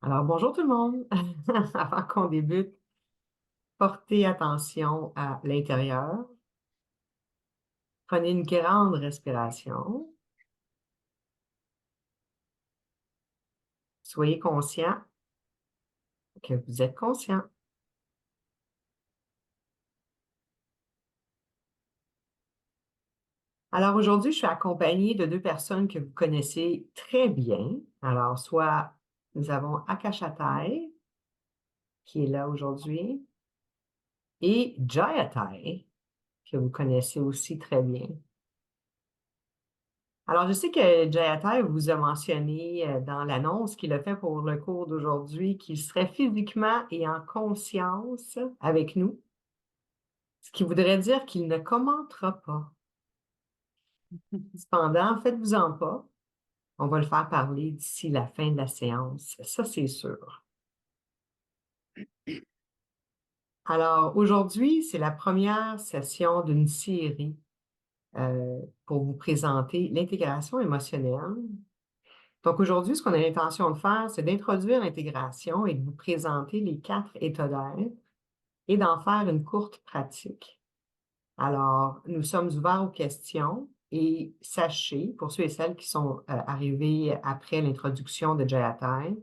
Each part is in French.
Alors, bonjour tout le monde. Avant qu'on débute, portez attention à l'intérieur. Prenez une grande respiration. Soyez conscient que vous êtes conscient. Alors aujourd'hui, je suis accompagnée de deux personnes que vous connaissez très bien. Alors, soit nous avons Akashatai, qui est là aujourd'hui, et Jayatai, que vous connaissez aussi très bien. Alors, je sais que Jayatai vous a mentionné dans l'annonce qu'il a fait pour le cours d'aujourd'hui qu'il serait physiquement et en conscience avec nous, ce qui voudrait dire qu'il ne commentera pas. Cependant, faites-vous-en pas, on va le faire parler d'ici la fin de la séance, ça c'est sûr. Alors, aujourd'hui, c'est la première session d'une série pour vous présenter l'intégration émotionnelle. Donc aujourd'hui, ce qu'on a l'intention de faire, c'est d'introduire l'intégration et de vous présenter les 4 états d'être et d'en faire une courte pratique. Alors, nous sommes ouverts aux questions et sachez, pour ceux et celles qui sont arrivés après l'introduction de Jayatai,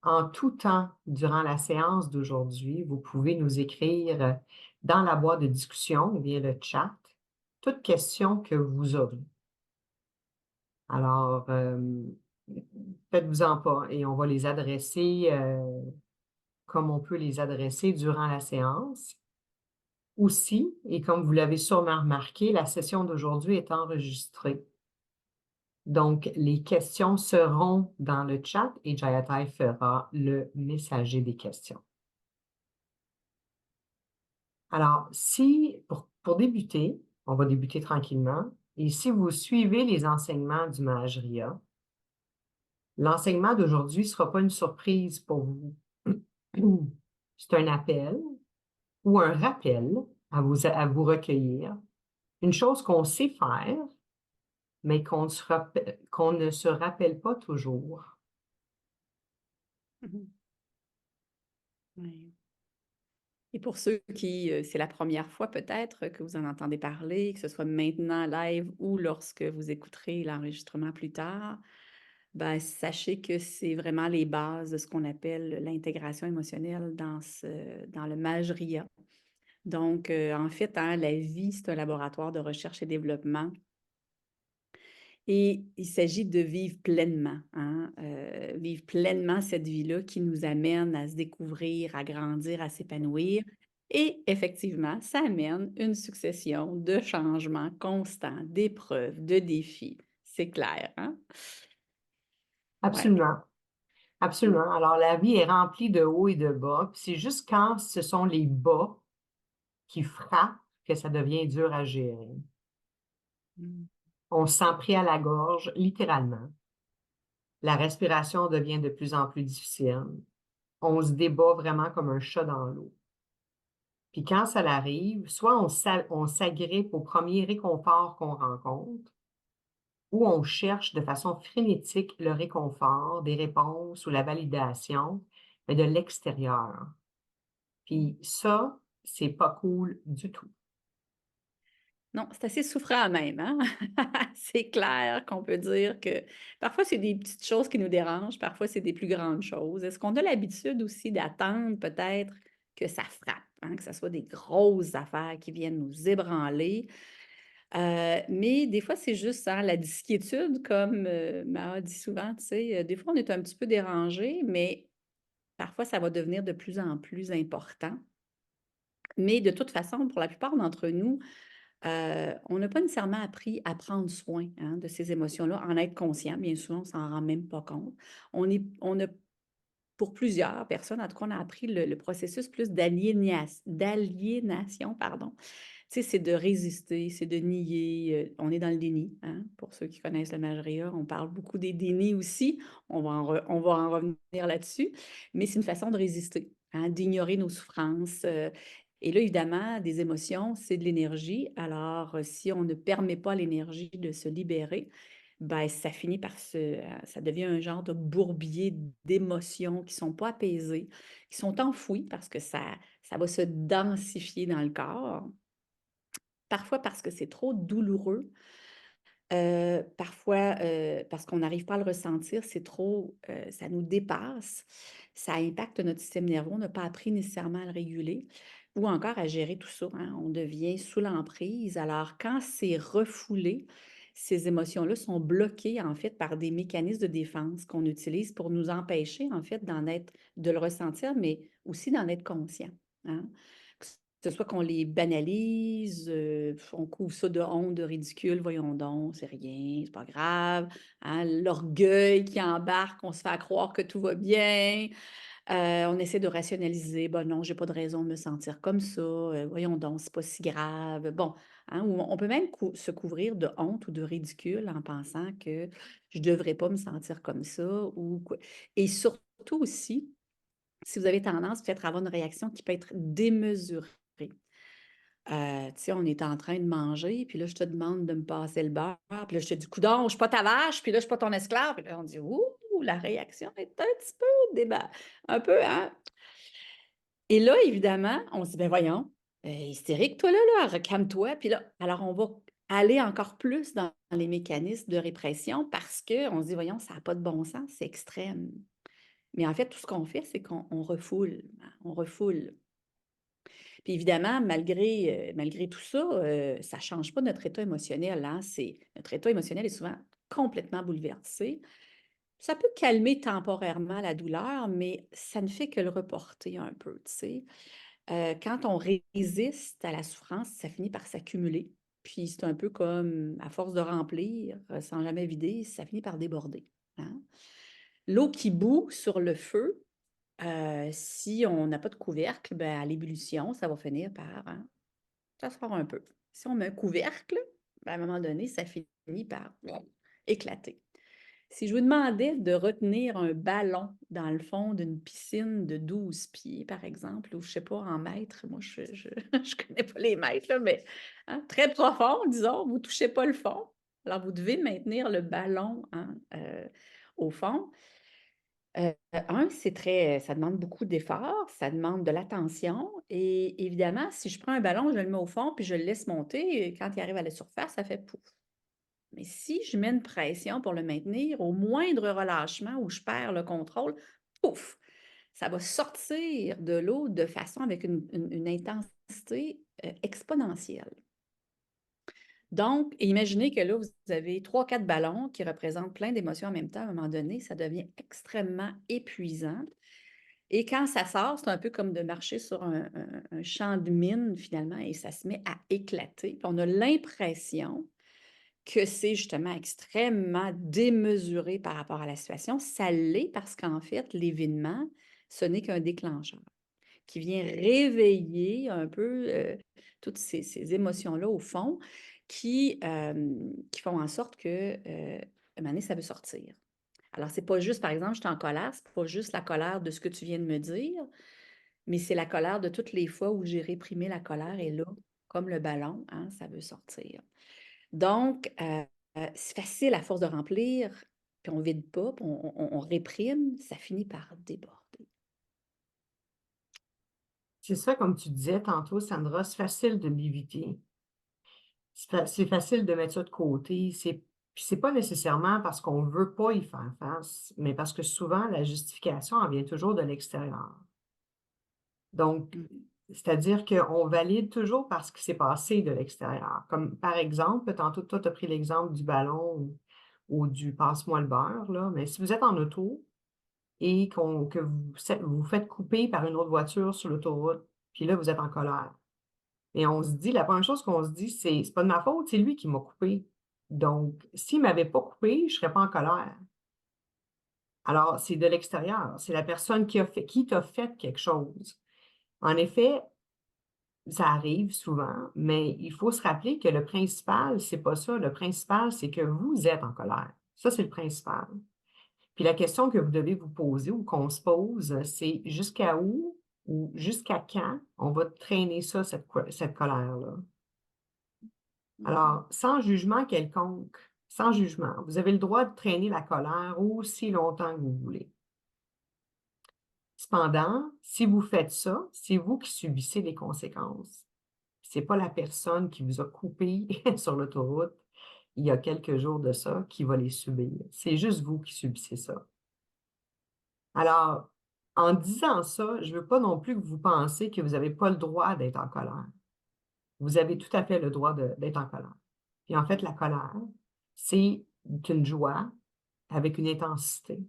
en tout temps, durant la séance d'aujourd'hui, vous pouvez nous écrire dans la boîte de discussion ou bien le chat toute question que vous aurez. Alors, faites-vous-en pas et on va les adresser comme on peut les adresser durant la séance. Aussi, et comme vous l'avez sûrement remarqué, la session d'aujourd'hui est enregistrée. Donc, les questions seront dans le chat et Jayatai fera le messager des questions. Alors, pour débuter, on va débuter tranquillement, et si vous suivez les enseignements du Mahajriya, l'enseignement d'aujourd'hui ne sera pas une surprise pour vous. C'est un appel ou un rappel à vous recueillir, une chose qu'on sait faire, mais qu'on ne se rappelle pas toujours. Mhm. Oui. Et pour ceux qui, c'est la première fois peut-être que vous en entendez parler, que ce soit maintenant live ou lorsque vous écouterez l'enregistrement plus tard, ben, sachez que c'est vraiment les bases de ce qu'on appelle l'intégration émotionnelle dans le Majriya. Donc, en fait, hein, la vie, c'est un laboratoire de recherche et développement. Et il s'agit de vivre pleinement, hein, vivre pleinement cette vie-là qui nous amène à se découvrir, à grandir, à s'épanouir. Et effectivement, ça amène une succession de changements constants, d'épreuves, de défis. C'est clair, hein? Ouais. Absolument. Absolument. Alors, la vie est remplie de hauts et de bas. Puis c'est juste quand ce sont les bas qui frappent que ça devient dur à gérer. Mm. On se sent pris à la gorge, littéralement. La respiration devient de plus en plus difficile. On se débat vraiment comme un chat dans l'eau. Puis quand ça arrive, soit on s'agrippe au premier réconfort qu'on rencontre, ou on cherche de façon frénétique le réconfort, des réponses ou la validation, mais de l'extérieur. Puis ça, c'est pas cool du tout. Non, c'est assez souffrant même, hein? C'est clair qu'on peut dire que parfois c'est des petites choses qui nous dérangent, parfois c'est des plus grandes choses. Est-ce qu'on a l'habitude aussi d'attendre peut-être que ça frappe, hein, que ce soit des grosses affaires qui viennent nous ébranler? Mais des fois, c'est juste hein, la disquiétude, comme Mara dit souvent, tu sais, des fois on est un petit peu dérangé, mais parfois ça va devenir de plus en plus important. Mais de toute façon, pour la plupart d'entre nous, on n'a pas nécessairement appris à prendre soin hein, de ces émotions-là, en être conscient. Bien souvent, on ne s'en rend même pas compte. On a, pour plusieurs personnes, en tout cas, on a appris le processus plus d'aliénation, pardon. Tu sais, c'est de résister, c'est de nier. On est dans le déni. Hein. Pour ceux qui connaissent le Majria, on parle beaucoup des dénis aussi. On va en revenir là-dessus. Mais c'est une façon de résister, hein, d'ignorer nos souffrances. Et là, évidemment, des émotions, c'est de l'énergie. Alors, si on ne permet pas à l'énergie de se libérer, ben, ça finit par ça devient un genre de bourbier d'émotions qui sont pas apaisées, qui sont enfouies parce que ça va se densifier dans le corps. Parfois parce que c'est trop douloureux, parfois, parce qu'on n'arrive pas à le ressentir, c'est trop, ça nous dépasse, ça impacte notre système nerveux, on n'a pas appris nécessairement à le réguler ou encore à gérer tout ça, hein. On devient sous l'emprise. Alors quand c'est refoulé, ces émotions-là sont bloquées, en fait, par des mécanismes de défense qu'on utilise pour nous empêcher, en fait, de le ressentir, mais aussi d'en être conscient, hein. Que ce soit qu'on les banalise, on couvre ça de honte, de ridicule, voyons donc, c'est rien, c'est pas grave, hein, l'orgueil qui embarque, on se fait croire que tout va bien, on essaie de rationaliser, ben non, j'ai pas de raison de me sentir comme ça, voyons donc, c'est pas si grave. Bon, hein, ou on peut même se couvrir de honte ou de ridicule en pensant que je devrais pas me sentir comme ça ou quoi. Et surtout aussi, si vous avez tendance peut-être à avoir une réaction qui peut être démesurée. Tu sais, on est en train de manger, puis là, je te demande de me passer le beurre, puis là, je te dis: «Coudonc, je suis pas ta vache, puis là, je suis pas ton esclave». Puis là, on dit: «Ouh, la réaction est un petit peu un peu, hein?» Et là, évidemment, on se dit: «Ben voyons, hystérique toi là, calme-toi». Puis là, alors on va aller encore plus dans les mécanismes de répression parce qu'on se dit: «Voyons, ça a pas de bon sens, c'est extrême». Mais en fait, tout ce qu'on fait, c'est qu'on refoule, hein, on refoule. Puis évidemment, malgré tout ça, ça ne change pas notre état émotionnel, hein. Notre état émotionnel est souvent complètement bouleversé. Ça peut calmer temporairement la douleur, mais ça ne fait que le reporter un peu, tu sais. Quand on résiste à la souffrance, ça finit par s'accumuler. Puis c'est un peu comme, à force de remplir, sans jamais vider, ça finit par déborder, hein. L'eau qui bout sur le feu, si on n'a pas de couvercle, ben, à l'ébullition, ça va finir par, hein, s'asseoir un peu. Si on met un couvercle, ben, à un moment donné, ça finit par éclater. Si je vous demandais de retenir un ballon dans le fond d'une piscine de 12 pieds, par exemple, ou je ne sais pas en mètres, moi je connais pas les mètres, là, mais hein, très profond, disons, vous ne touchez pas le fond. Alors, vous devez maintenir le ballon, hein, au fond. Ça demande beaucoup d'efforts, ça demande de l'attention et évidemment, si je prends un ballon, je le mets au fond puis je le laisse monter et quand il arrive à la surface, ça fait pouf. Mais si je mets une pression pour le maintenir, au moindre relâchement où je perds le contrôle, pouf, ça va sortir de l'eau de façon avec une intensité, exponentielle. Donc, imaginez que là, vous avez 3-4 ballons qui représentent plein d'émotions en même temps. À un moment donné, ça devient extrêmement épuisant. Et quand ça sort, c'est un peu comme de marcher sur un champ de mine, finalement, et ça se met à éclater. Puis on a l'impression que c'est justement extrêmement démesuré par rapport à la situation. Ça l'est parce qu'en fait, l'événement, ce n'est qu'un déclencheur qui vient réveiller un peu toutes ces émotions-là au fond qui font en sorte que, à un moment donné, ça veut sortir. Alors, c'est pas juste, par exemple, je suis en colère, c'est pas juste la colère de ce que tu viens de me dire, mais c'est la colère de toutes les fois où j'ai réprimé la colère et là, comme le ballon, hein, ça veut sortir. Donc, c'est facile à force de remplir, puis on vide pas, puis on réprime, ça finit par déborder. C'est ça, comme tu disais tantôt, Sandra, c'est facile de l'éviter. C'est facile de mettre ça de côté. Puis c'est pas nécessairement parce qu'on veut pas y faire face, mais parce que souvent, la justification, elle vient toujours de l'extérieur. Donc, Mmh. c'est-à-dire qu'on valide toujours par ce qui s'est passé de l'extérieur. Comme par exemple, tantôt, toi, tu as pris l'exemple du ballon ou du passe-moi le beurre, là, mais si vous êtes en auto et que vous faites couper par une autre voiture sur l'autoroute, puis là, vous êtes en colère. Et on se dit, la première chose qu'on se dit, c'est pas de ma faute, c'est lui qui m'a coupé. Donc, s'il m'avait pas coupé, je serais pas en colère. Alors, c'est de l'extérieur. C'est la personne qui t'a fait quelque chose. En effet, ça arrive souvent, mais il faut se rappeler que le principal, c'est pas ça. Le principal, c'est que vous êtes en colère. Ça, c'est le principal. Puis la question que vous devez vous poser ou qu'on se pose, c'est jusqu'à où ou jusqu'à quand on va traîner ça, cette colère-là. Mmh. Alors, sans jugement quelconque, sans jugement. Vous avez le droit de traîner la colère aussi longtemps que vous voulez. Cependant, si vous faites ça, c'est vous qui subissez les conséquences. C'est pas la personne qui vous a coupé sur l'autoroute il y a quelques jours de ça qui va les subir. C'est juste vous qui subissez ça. Alors, en disant ça, je veux pas non plus que vous pensiez que vous avez pas le droit d'être en colère. Vous avez tout à fait le droit d'être en colère. Puis en fait, la colère, c'est une joie avec une intensité.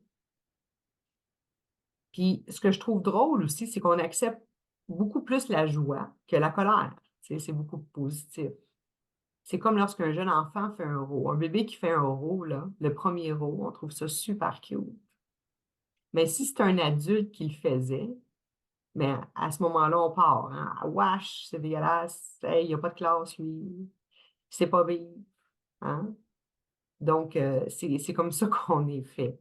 Puis ce que je trouve drôle aussi, c'est qu'on accepte beaucoup plus la joie que la colère. Tu sais, c'est beaucoup positif. C'est comme lorsqu'un jeune enfant fait un row. Un bébé qui fait un row, là, le premier row, on trouve ça super cute. Mais si c'est un adulte qui le faisait, mais à ce moment-là, on part. Hein? Ah, wesh, c'est dégueulasse. Hey, il n'y a pas de classe, lui. C'est pas vivre. Hein? Donc, c'est comme ça qu'on est fait.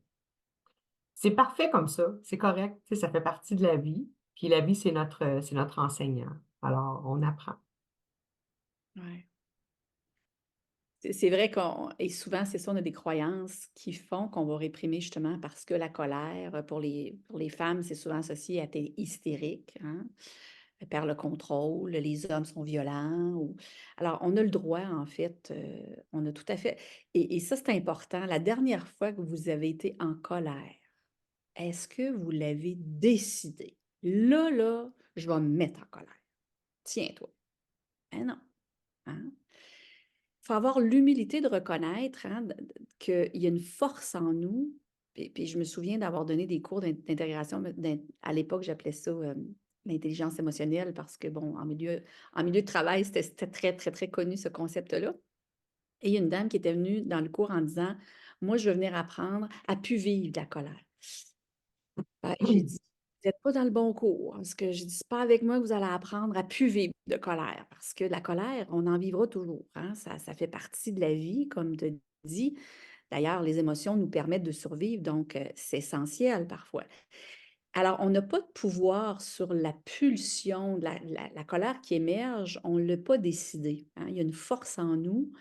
C'est parfait comme ça. C'est correct. Tu sais, ça fait partie de la vie. Puis la vie, c'est notre enseignant. Alors, on apprend. Ouais. C'est vrai qu'on et souvent, c'est ça, on a des croyances qui font qu'on va réprimer justement parce que la colère, pour les femmes, c'est souvent associé à être hystérique, hein? Elle perd le contrôle, les hommes sont violents ou alors on a le droit en fait, on a tout à fait et ça, c'est important. La dernière fois que vous avez été en colère, est-ce que vous l'avez décidé? Là, je vais me mettre en colère. Tiens-toi. Ben non, hein? Faut avoir l'humilité de reconnaître, hein, qu'il y a une force en nous. Puis je me souviens d'avoir donné des cours d'intégration, à l'époque, j'appelais ça l'intelligence émotionnelle parce que, bon, en milieu de travail, c'était très, très, très connu ce concept-là. Et il y a une dame qui était venue dans le cours en disant, moi, je veux venir apprendre à plus vivre de la colère. Ben, j'ai dit, vous n'êtes pas dans le bon cours. Parce que j'ai dit, c'est pas avec moi que vous allez apprendre à plus vivre de colère. Parce que la colère, on en vivra toujours. Hein. Ça fait partie de la vie, comme tu dis. D'ailleurs, les émotions nous permettent de survivre, donc c'est essentiel parfois. Alors, on n'a pas de pouvoir sur la pulsion, la colère qui émerge, on ne l'a pas décidé. Hein. Il y a une force en nous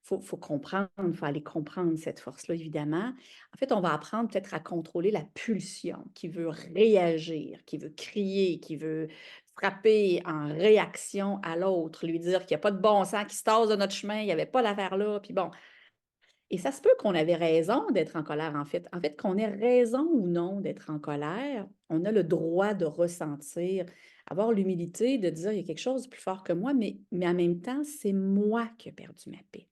faut comprendre, il faut aller comprendre cette force-là, évidemment. En fait, on va apprendre peut-être à contrôler la pulsion qui veut réagir, qui veut crier, qui veut frapper en réaction à l'autre, lui dire qu'il n'y a pas de bon sens qui se tasse de notre chemin, il n'y avait pas l'affaire là, puis bon. Et ça se peut qu'on avait raison d'être en colère, en fait. En fait, qu'on ait raison ou non d'être en colère, on a le droit de ressentir, avoir l'humilité de dire, il y a quelque chose de plus fort que moi, mais en même temps, c'est moi qui ai perdu ma paix.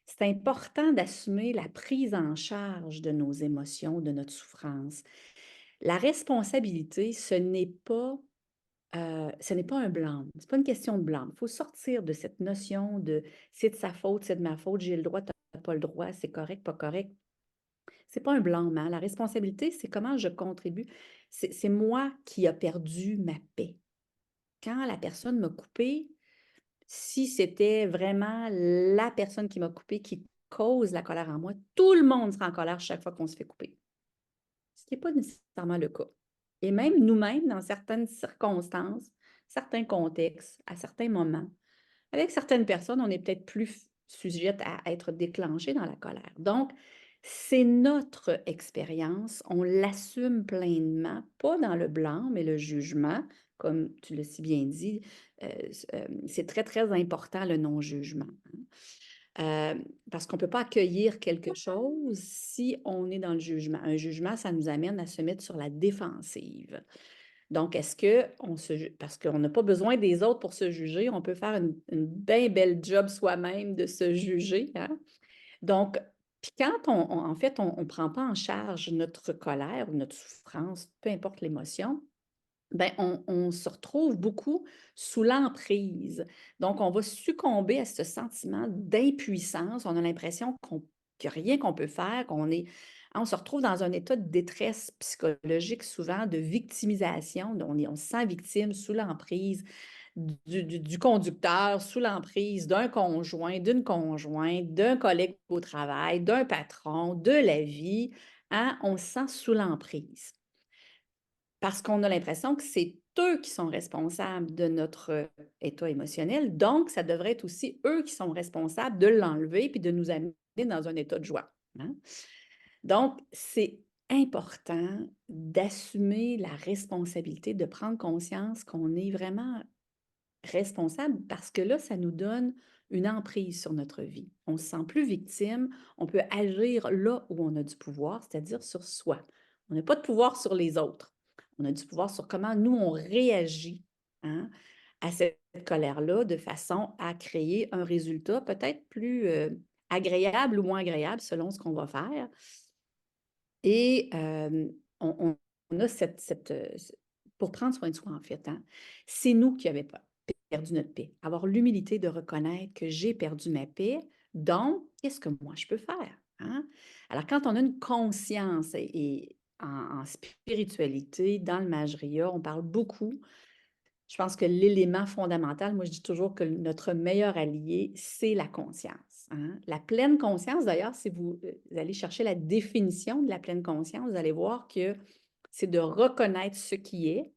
C'est important d'assumer la prise en charge de nos émotions, de notre souffrance. La responsabilité, ce n'est pas un blâme, c'est pas une question de blâme. Il faut sortir de cette notion de c'est de sa faute, c'est de ma faute, j'ai le droit, tu n'as pas le droit, c'est correct, pas correct. C'est pas un blâme, hein. La responsabilité, c'est comment je contribue. C'est moi qui a perdu ma paix. Quand la personne m'a coupé, si c'était vraiment la personne qui m'a coupé qui cause la colère en moi, tout le monde sera en colère chaque fois qu'on se fait couper. Ce qui n'est pas nécessairement le cas. Et même nous-mêmes, dans certaines circonstances, certains contextes, à certains moments, avec certaines personnes, on est peut-être plus sujette à être déclenché dans la colère. Donc, c'est notre expérience, on l'assume pleinement, pas dans le blanc, mais le jugement, comme tu l'as si bien dit, c'est très, très important le non-jugement. Parce qu'on ne peut pas accueillir quelque chose si on est dans le jugement. Un jugement, ça nous amène à se mettre sur la défensive. Donc, est-ce qu'on parce qu'on n'a pas besoin des autres pour se juger, on peut faire une bien belle job soi-même de se juger. Hein? Donc, puis quand en fait, on ne prend pas en charge notre colère ou notre souffrance, peu importe l'émotion, ben, on se retrouve beaucoup sous l'emprise. Donc, on va succomber à ce sentiment d'impuissance. On a l'impression qu'il n'y a rien qu'on peut faire, on se retrouve dans un état de détresse psychologique, souvent de victimisation. On se sent victime sous l'emprise du conducteur, sous l'emprise d'un conjoint, d'une conjointe, d'un collègue au travail, d'un patron, de la vie. Hein? On se sent sous l'emprise parce qu'on a l'impression que c'est eux qui sont responsables de notre état émotionnel. Donc, ça devrait être aussi eux qui sont responsables de l'enlever puis de nous amener est dans un état de joie, hein. Donc, c'est important d'assumer la responsabilité, de prendre conscience qu'on est vraiment responsable parce que là, ça nous donne une emprise sur notre vie. On se sent plus victime, on peut agir là où on a du pouvoir, c'est-à-dire sur soi. On n'a pas de pouvoir sur les autres. On a du pouvoir sur comment nous, on réagit, hein, à cette colère-là de façon à créer un résultat peut-être plus agréable ou moins agréable selon ce qu'on va faire. Et on a pour prendre soin de soi, en fait, hein, c'est nous qui avons perdu notre paix. Avoir l'humilité de reconnaître que j'ai perdu ma paix, donc qu'est-ce que moi je peux faire? Hein? Alors, quand on a une conscience et en spiritualité, dans le Majria, on parle beaucoup. Je pense que l'élément fondamental, moi je dis toujours que notre meilleur allié, c'est la conscience, hein. La pleine conscience, d'ailleurs, si vous allez chercher la définition de la pleine conscience, vous allez voir que c'est de reconnaître ce qui est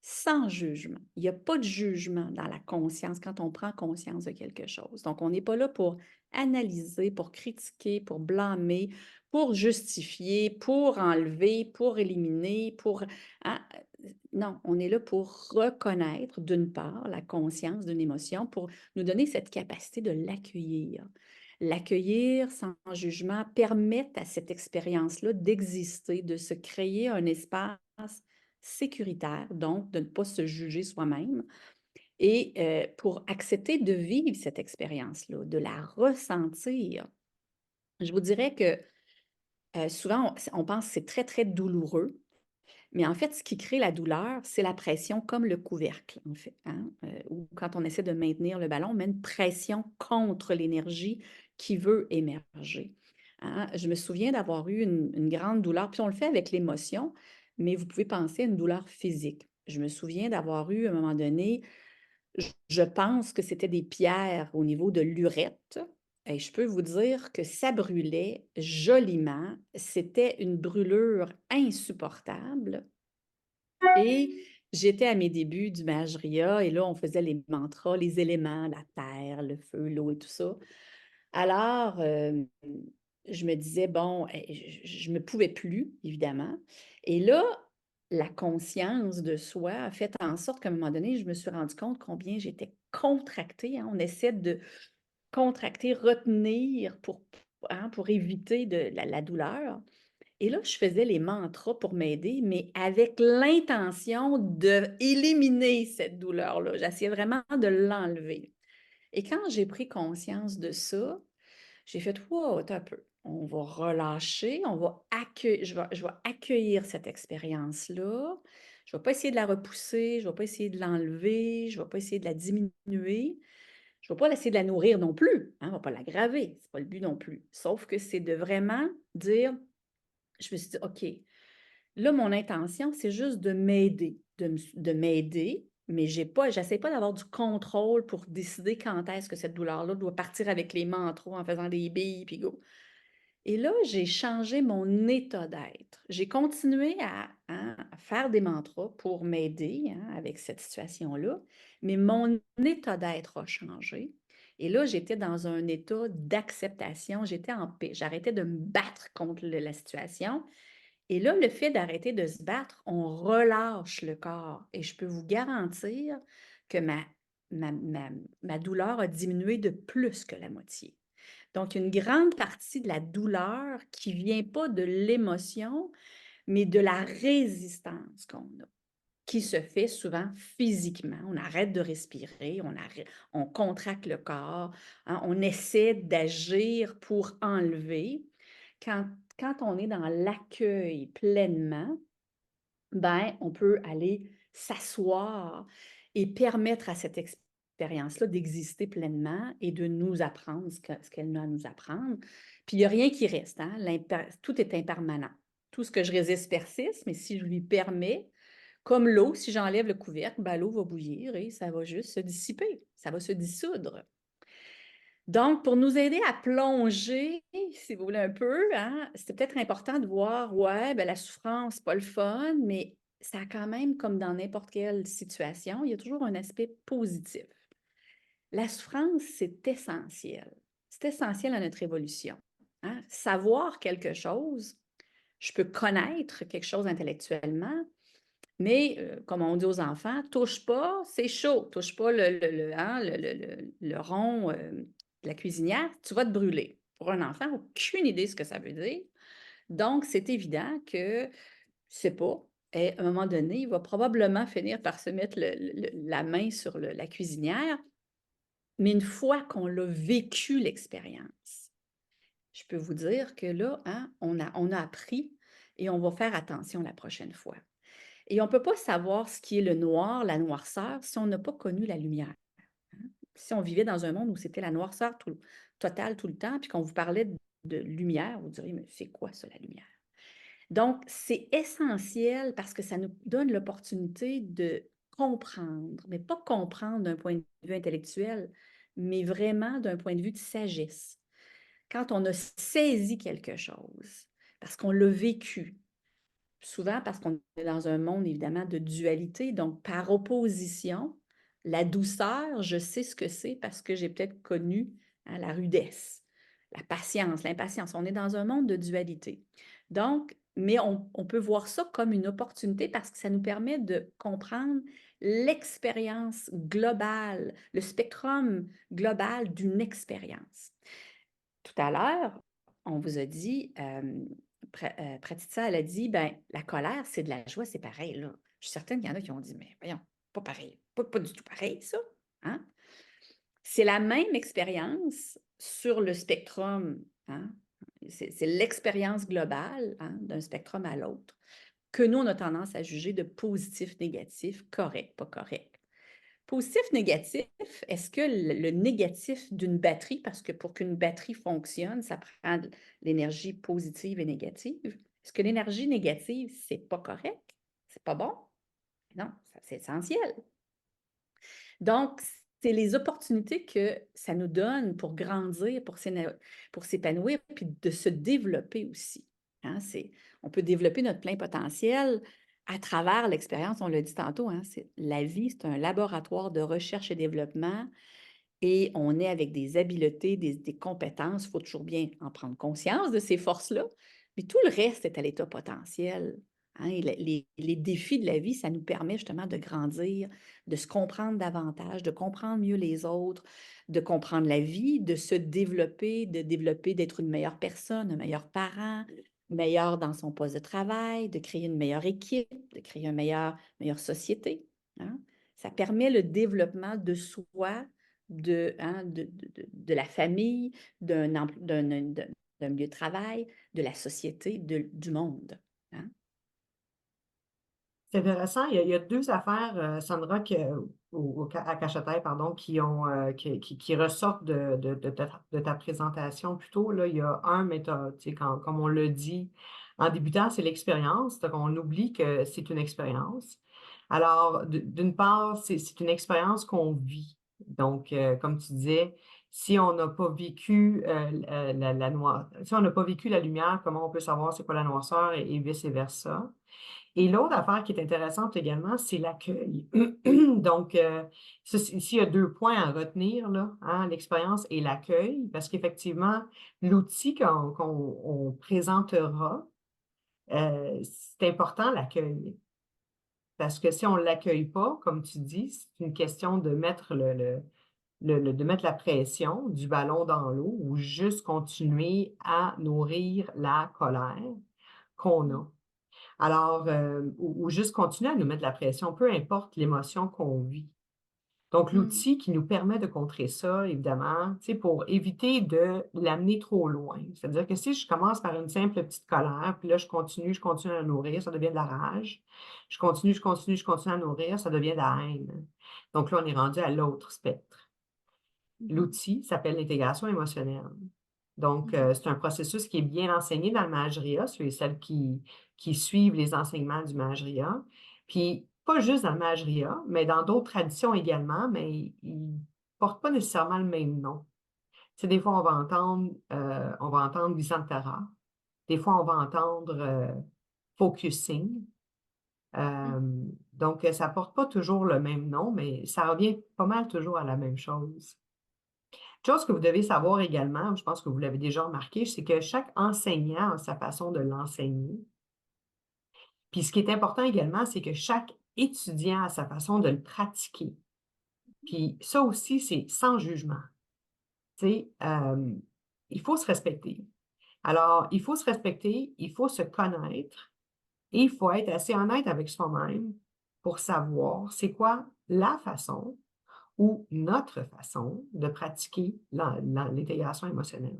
sans jugement. Il n'y a pas de jugement dans la conscience quand on prend conscience de quelque chose. Donc, on n'est pas là pour analyser, pour critiquer, pour blâmer, pour justifier, pour enlever, pour éliminer, pour... hein, non, on est là pour reconnaître, d'une part, la conscience d'une émotion, pour nous donner cette capacité de l'accueillir. L'accueillir sans jugement, permettre à cette expérience-là d'exister, de se créer un espace sécuritaire, donc de ne pas se juger soi-même, et pour accepter de vivre cette expérience-là, de la ressentir. Je vous dirais que souvent, on pense que c'est très, très douloureux, mais en fait, ce qui crée la douleur, c'est la pression comme le couvercle, en fait, hein, ou quand on essaie de maintenir le ballon, on met une pression contre l'énergie qui veut émerger, hein. Je me souviens d'avoir eu une grande douleur, puis on le fait avec l'émotion, mais vous pouvez penser à une douleur physique. Je me souviens d'avoir eu, à un moment donné, je pense que c'était des pierres au niveau de l'urètre et je peux vous dire que ça brûlait joliment. C'était une brûlure insupportable et j'étais à mes débuts du Majria et là, on faisait les mantras, les éléments, la terre, le feu, l'eau et tout ça. Alors, je me disais, bon, je ne me pouvais plus, évidemment. Et là, la conscience de soi a fait en sorte qu'à un moment donné, je me suis rendu compte combien j'étais contractée, hein. On essaie de contracter, retenir hein, pour éviter la douleur. Et là, je faisais les mantras pour m'aider, mais avec l'intention d'éliminer cette douleur-là. J'essayais vraiment de l'enlever. Et quand j'ai pris conscience de ça, j'ai fait: «Wow, attends un peu, on va relâcher, on va je vais accueillir cette expérience-là. Je ne vais pas essayer de la repousser, je ne vais pas essayer de l'enlever, je ne vais pas essayer de la diminuer, je ne vais pas essayer de la nourrir non plus, hein, on ne va pas l'aggraver, ce n'est pas le but non plus». Sauf que c'est de vraiment dire je me suis dit: «OK, là, mon intention, c'est juste de m'aider, de m'aider, mais j'essaie pas d'avoir du contrôle pour décider quand est-ce que cette douleur-là doit partir avec les mantras en faisant des billes, puis go». Et là, j'ai changé mon état d'être. J'ai continué à faire des mantras pour m'aider, hein, avec cette situation-là, mais mon état d'être a changé. Et là, j'étais dans un état d'acceptation, j'étais en paix. J'arrêtais de me battre contre la situation et là, le fait d'arrêter de se battre, on relâche le corps et je peux vous garantir que ma douleur a diminué de plus que la moitié. Donc, une grande partie de la douleur qui vient pas de l'émotion, mais de la résistance qu'on a, qui se fait souvent physiquement. On arrête de respirer, on contracte le corps, hein, on essaie d'agir pour enlever. Quand, quand on est dans l'accueil pleinement, ben, on peut aller s'asseoir et permettre à cette expérience-là d'exister pleinement et de nous apprendre ce qu'elle a à nous apprendre. Puis il n'y a rien qui reste, hein? Tout est impermanent. Tout ce que je résiste persiste, mais si je lui permets, comme l'eau, si j'enlève le couvercle, ben, l'eau va bouillir et ça va juste se dissiper, ça va se dissoudre. Donc, pour nous aider à plonger, si vous voulez un peu, hein, c'est peut-être important de voir, ouais, ben, la souffrance, c'est pas le fun, mais ça a quand même, comme dans n'importe quelle situation, il y a toujours un aspect positif. La souffrance, c'est essentiel. C'est essentiel à notre évolution. hein. Savoir quelque chose, je peux connaître quelque chose intellectuellement, mais comme on dit aux enfants, touche pas, c'est chaud. Touche pas le rond de la cuisinière, tu vas te brûler. Pour un enfant, aucune idée ce que ça veut dire. Donc, c'est évident que, je sais pas, à un moment donné, il va probablement finir par se mettre la main sur la cuisinière, mais une fois qu'on l'a vécu l'expérience, je peux vous dire que là, hein, on a appris et on va faire attention la prochaine fois. Et on ne peut pas savoir ce qui est le noir, la noirceur, si on n'a pas connu la lumière. Si on vivait dans un monde où c'était la noirceur totale tout le temps, puis qu'on vous parlait de lumière, vous diriez, mais c'est quoi ça, la lumière? Donc, c'est essentiel parce que ça nous donne l'opportunité de comprendre, mais pas comprendre d'un point de vue intellectuel, mais vraiment d'un point de vue de sagesse. Quand on a saisi quelque chose, parce qu'on l'a vécu, souvent parce qu'on est dans un monde, évidemment, de dualité. Donc, par opposition, la douceur, je sais ce que c'est parce que j'ai peut-être connu, hein, la rudesse, la patience, l'impatience. On est dans un monde de dualité. Donc, mais on peut voir ça comme une opportunité parce que ça nous permet de comprendre l'expérience globale, le spectrum global d'une expérience. Tout à l'heure, on vous a dit, Pratitsa, elle a dit, ben, la colère, c'est de la joie, c'est pareil, là. Je suis certaine qu'il y en a qui ont dit, mais voyons, pas pareil, pas du tout pareil, ça. Hein? C'est la même expérience sur le spectrum, hein? C'est l'expérience globale, hein, d'un spectrum à l'autre, que nous, on a tendance à juger de positif, négatif, correct, pas correct. Positif, négatif, est-ce que le négatif d'une batterie, parce que pour qu'une batterie fonctionne, ça prend de l'énergie positive et négative. Est-ce que l'énergie négative, c'est pas correct? C'est pas bon? Non, c'est essentiel. Donc, c'est les opportunités que ça nous donne pour grandir, pour s'épanouir, puis de se développer aussi. Hein, on peut développer notre plein potentiel à travers l'expérience, on l'a dit tantôt, hein, la vie, c'est un laboratoire de recherche et développement et on est avec des habiletés, des compétences. Il faut toujours bien en prendre conscience de ces forces-là, mais tout le reste est à l'état potentiel. Hein, et les défis de la vie, ça nous permet justement de grandir, de se comprendre davantage, de comprendre mieux les autres, de comprendre la vie, de se développer, d'être une meilleure personne, un meilleur parent, meilleur dans son poste de travail, de créer une meilleure équipe, de créer une meilleure société. Hein. Ça permet le développement de soi, hein, de la famille, d'un milieu de travail, de la société, du monde. Hein. C'est intéressant. Il y a deux affaires, Sandra, à Cachetaille, pardon, qui ressortent de ta présentation plus tôt. Là, il y a un, mais comme on l'a dit en débutant, c'est l'expérience. Donc, on oublie que c'est une expérience. Alors, d'une part, c'est une expérience qu'on vit. Donc, comme tu disais, si on n'a pas vécu si on n'a pas vécu la lumière, comment on peut savoir c'est quoi la noirceur et vice-versa. Et l'autre affaire qui est intéressante également, c'est l'accueil. Donc, ici, il y a deux points à retenir, là, hein, l'expérience et l'accueil, parce qu'effectivement, l'outil qu'on présentera, c'est important, l'accueil. Parce que si on ne l'accueille pas, comme tu dis, c'est une question de mettre de mettre la pression du ballon dans l'eau ou juste continuer à nourrir la colère qu'on a. Alors, ou juste continuer à nous mettre la pression, peu importe l'émotion qu'on vit. Donc, Mm. l'outil qui nous permet de contrer ça, évidemment, pour éviter de l'amener trop loin. C'est-à-dire que si je commence par une simple petite colère, puis là, je continue à nourrir, ça devient de la rage. Je continue à nourrir, ça devient de la haine. Donc là, on est rendu à l'autre spectre. Mhm. L'outil s'appelle l'intégration émotionnelle. Donc, Mhm. c'est un processus qui est bien enseigné dans le Mageria, ceux et celles qui suivent les enseignements du Mageria. Puis, pas juste dans le Mageria, mais dans d'autres traditions également, mais ils ne portent pas nécessairement le même nom. Tu sais, des fois, on va entendre Visantara. Des fois, on va entendre Focusing. Mm. Euh, donc, ça ne porte pas toujours le même nom, mais ça revient pas mal toujours à la même chose. Chose que vous devez savoir également, je pense que vous l'avez déjà remarqué, c'est que chaque enseignant a sa façon de l'enseigner. Puis ce qui est important également, c'est que chaque étudiant a sa façon de le pratiquer. Puis ça aussi, c'est sans jugement. Tu sais, il faut se respecter. Alors, il faut se respecter, il faut se connaître et il faut être assez honnête avec soi-même pour savoir c'est quoi la façon ou notre façon de pratiquer l'intégration émotionnelle.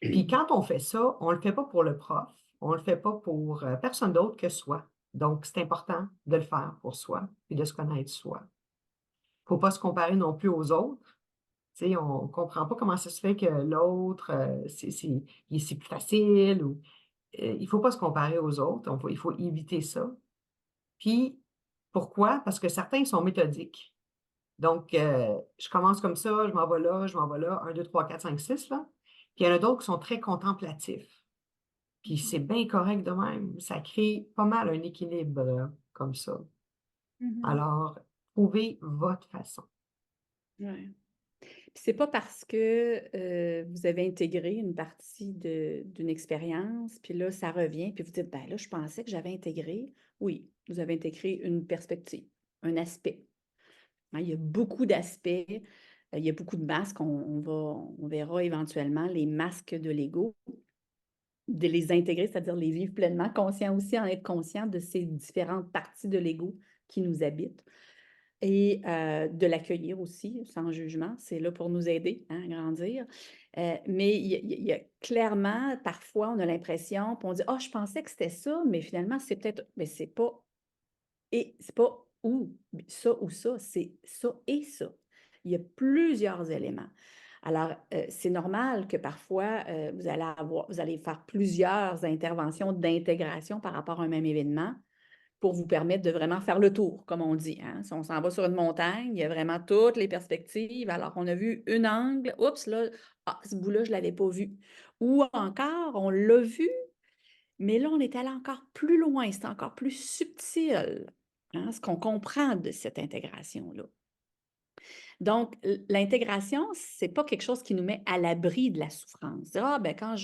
Puis quand on fait ça, on ne le fait pas pour le prof, on ne le fait pas pour personne d'autre que soi. Donc, c'est important de le faire pour soi et de se connaître soi. Il ne faut pas se comparer non plus aux autres. Tu sais, on ne comprend pas comment ça se fait que l'autre, c'est plus facile. Ou, il ne faut pas se comparer aux autres. Il faut éviter ça. Puis, pourquoi? Parce que certains sont méthodiques. Donc, je commence comme ça, je m'en vais là, je m'en vais là, 1, 2, 3, 4, 5, 6, là. Puis, il y en a d'autres qui sont très contemplatifs. Puis, c'est bien correct de même. Ça crée pas mal un équilibre comme ça. Mhm. Alors, trouvez votre façon. Ouais. Puis c'est pas parce que vous avez intégré une partie d'une expérience, puis là, ça revient, puis vous dites, ben là, je pensais que j'avais intégré. Oui, vous avez intégré une perspective, un aspect. Hein, il y a beaucoup d'aspects, il y a beaucoup de masques. On verra éventuellement les masques de l'ego, de les intégrer, c'est-à-dire les vivre pleinement, conscient aussi, en être conscient de ces différentes parties de l'ego qui nous habitent. Et de l'accueillir aussi, sans jugement. C'est là pour nous aider hein, à grandir. Mais il y a clairement, parfois, on a l'impression, puis on dit, ah, je pensais que c'était ça, mais finalement, c'est peut-être, mais c'est pas, et c'est pas ou ça, c'est ça et ça. Il y a plusieurs éléments. Alors, c'est normal que parfois, vous allez faire plusieurs interventions d'intégration par rapport à un même événement pour vous permettre de vraiment faire le tour, comme on dit. Hein? Si on s'en va sur une montagne, il y a vraiment toutes les perspectives. Alors, on a vu un angle, oups, là, ah, ce bout-là, je ne l'avais pas vu. Ou encore, on l'a vu, mais là, on est allé encore plus loin, c'est encore plus subtil, hein, ce qu'on comprend de cette intégration-là. Donc, l'intégration, c'est pas quelque chose qui nous met à l'abri de la souffrance. Ah, ben quand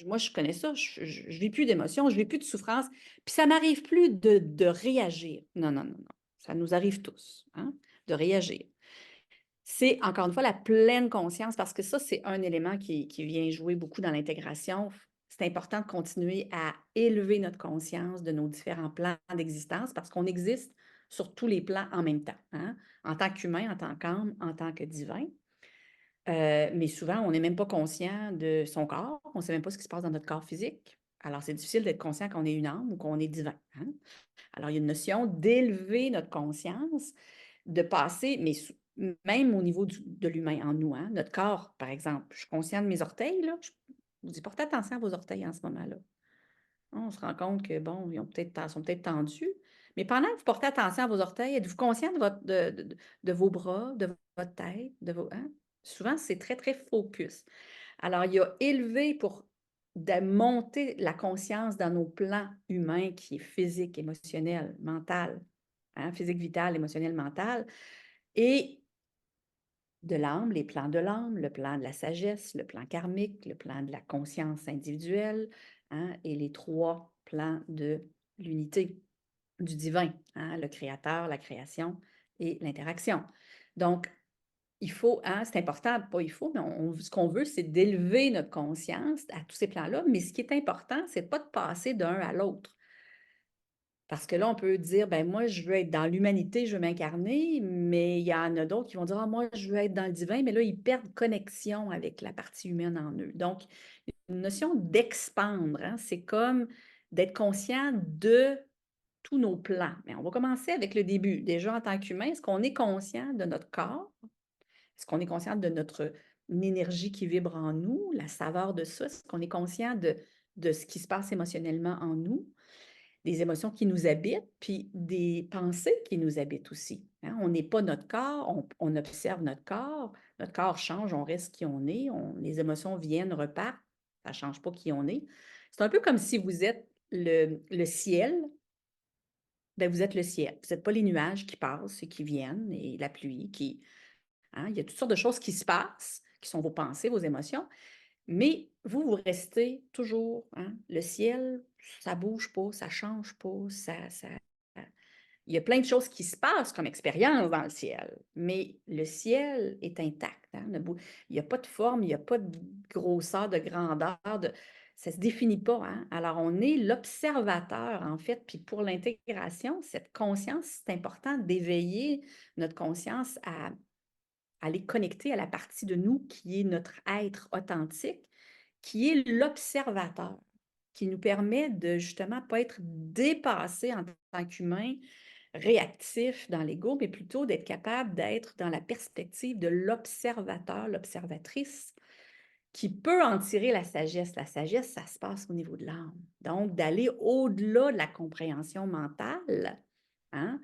moi, je connais ça, je vis plus d'émotions, je vis plus de souffrance, puis ça m'arrive plus de réagir. Non, non, non, non. Ça nous arrive tous, hein, de réagir. C'est encore une fois la pleine conscience, parce que ça, c'est un élément qui vient jouer beaucoup dans l'intégration. C'est important de continuer à élever notre conscience de nos différents plans d'existence parce qu'on existe sur tous les plans en même temps, hein, en tant qu'humain, en tant qu'âme, en tant que divin. Mais souvent, on n'est même pas conscient de son corps, on ne sait même pas ce qui se passe dans notre corps physique. Alors, c'est difficile d'être conscient qu'on est une âme ou qu'on est divin. Hein? Alors, il y a une notion d'élever notre conscience, de passer, mais même au niveau de l'humain en nous, hein? Notre corps, par exemple, je suis consciente de mes orteils, là, je vous dis, portez attention à vos orteils en ce moment-là. On se rend compte que, bon, sont peut-être tendus, mais pendant que vous portez attention à vos orteils, êtes-vous conscient de vos bras, de votre tête, hein? Souvent, c'est très, très focus. Alors, il y a élevé pour de monter la conscience dans nos plans humains qui est physique, émotionnel, mental, hein, physique, vital, émotionnel, mental, et de l'âme, les plans de l'âme, le plan de la sagesse, le plan karmique, le plan de la conscience individuelle, hein, et les 3 plans de l'unité, du divin, hein, le créateur, la création et l'interaction. Donc, il faut, hein, c'est important, pas il faut, mais ce qu'on veut, c'est d'élever notre conscience à tous ces plans-là. Mais ce qui est important, c'est pas de passer d'un à l'autre. Parce que là, on peut dire, ben moi, je veux être dans l'humanité, je veux m'incarner, mais il y en a d'autres qui vont dire, ah, moi, je veux être dans le divin, mais là, ils perdent connexion avec la partie humaine en eux. Donc, une notion d'expandre, hein, c'est comme d'être conscient de tous nos plans. Mais on va commencer avec le début. Déjà, en tant qu'humain, est-ce qu'on est conscient de notre corps? Est-ce qu'on est conscient de notre énergie qui vibre en nous, la saveur de ça? Est-ce qu'on est conscient de ce qui se passe émotionnellement en nous? Des émotions qui nous habitent, puis des pensées qui nous habitent aussi. Hein? On n'est pas notre corps, on observe notre corps change, on reste qui on est, les émotions viennent, repartent, ça ne change pas qui on est. C'est un peu comme si vous êtes le ciel, bien, vous êtes le ciel. Vous n'êtes pas les nuages qui passent et qui viennent, et la pluie hein. Il y a toutes sortes de choses qui se passent, qui sont vos pensées, vos émotions, mais vous, vous restez toujours, hein, le ciel, ça bouge pas, ça change pas, il y a plein de choses qui se passent comme expérience dans le ciel, mais le ciel est intact, hein, il n'y a pas de forme, il n'y a pas de grosseur, de grandeur, ça ne se définit pas, hein. Alors, on est l'observateur, en fait, puis pour l'intégration, cette conscience, c'est important d'éveiller notre conscience à aller connecter à la partie de nous qui est notre être authentique, qui est l'observateur, qui nous permet de justement pas être dépassé en tant qu'humain, réactif dans l'ego, mais plutôt d'être capable d'être dans la perspective de l'observateur, l'observatrice, qui peut en tirer la sagesse. La sagesse, ça se passe au niveau de l'âme. Donc, d'aller au-delà de la compréhension mentale, hein,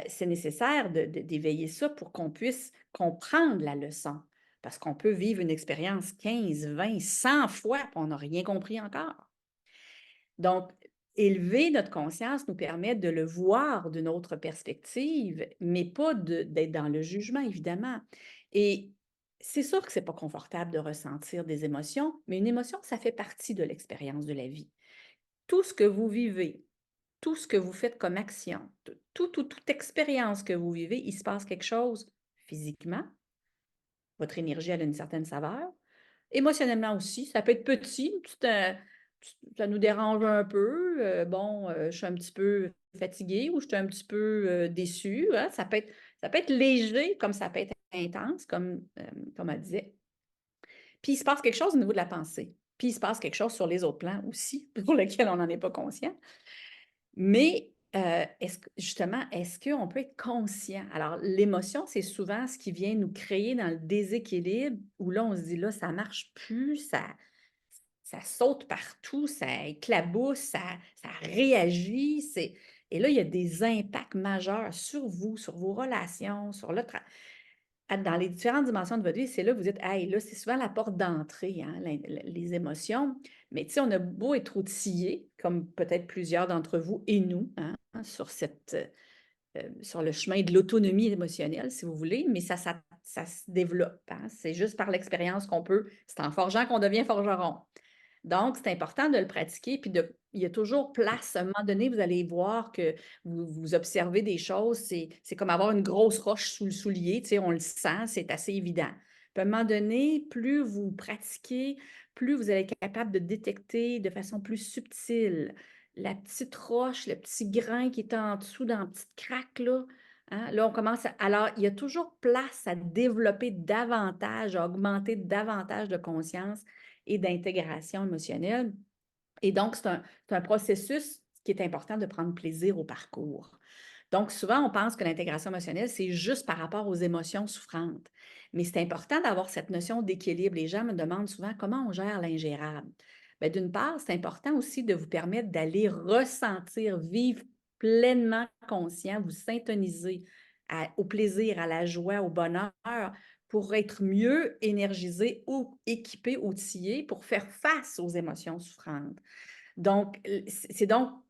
c'est nécessaire d'éveiller ça pour qu'on puisse comprendre la leçon. Parce qu'on peut vivre une expérience 15, 20, 100 fois, puis on n'a rien compris encore. Donc, élever notre conscience nous permet de le voir d'une autre perspective, mais pas d'être dans le jugement, évidemment. Et c'est sûr que ce n'est pas confortable de ressentir des émotions, mais une émotion, ça fait partie de l'expérience de la vie. Tout ce que vous vivez, tout ce que vous faites comme action, toute expérience que vous vivez, il se passe quelque chose physiquement. Votre énergie elle a une certaine saveur. Émotionnellement aussi, ça peut être petit, ça nous dérange un peu. Bon, je suis un petit peu fatiguée ou je suis un petit peu déçue, hein. Ça peut être léger comme ça peut être intense, comme elle disait. Puis il se passe quelque chose au niveau de la pensée. Puis il se passe quelque chose sur les autres plans aussi, pour lesquels on n'en est pas conscient. Mais justement, est-ce qu'on peut être conscient? Alors, l'émotion, c'est souvent ce qui vient nous créer dans le déséquilibre où là, on se dit, là, ça ne marche plus, ça saute partout, ça éclabousse, ça réagit. Et là, il y a des impacts majeurs sur vous, sur vos relations, sur le travail. Dans les différentes dimensions de votre vie, c'est là que vous dites, hey, là, c'est souvent la porte d'entrée, hein, les émotions. Mais tu sais, on a beau être outillés, comme peut-être plusieurs d'entre vous et nous, hein, sur le chemin de l'autonomie émotionnelle, si vous voulez, mais ça se développe, hein. C'est juste par l'expérience qu'on peut, c'est en forgeant qu'on devient forgeron. Donc, c'est important de le pratiquer, puis il y a toujours place. À un moment donné, vous allez voir que vous observez des choses, c'est comme avoir une grosse roche sous le soulier, tu sais, on le sent, c'est assez évident. Puis à un moment donné, plus vous pratiquez, plus vous allez être capable de détecter de façon plus subtile la petite roche, le petit grain qui est en dessous dans la petite craque, là. Hein. Là, on commence alors, il y a toujours place à développer davantage, à augmenter davantage de conscience et d'intégration émotionnelle. Et donc, c'est un processus qui est important de prendre plaisir au parcours. Donc, souvent, on pense que l'intégration émotionnelle, c'est juste par rapport aux émotions souffrantes. Mais c'est important d'avoir cette notion d'équilibre. Les gens me demandent souvent comment on gère l'ingérable. Bien, d'une part, c'est important aussi de vous permettre d'aller ressentir, vivre pleinement conscient, vous syntoniser au plaisir, à la joie, au bonheur, pour être mieux énergisé ou équipé, outillé pour faire face aux émotions souffrantes. Donc,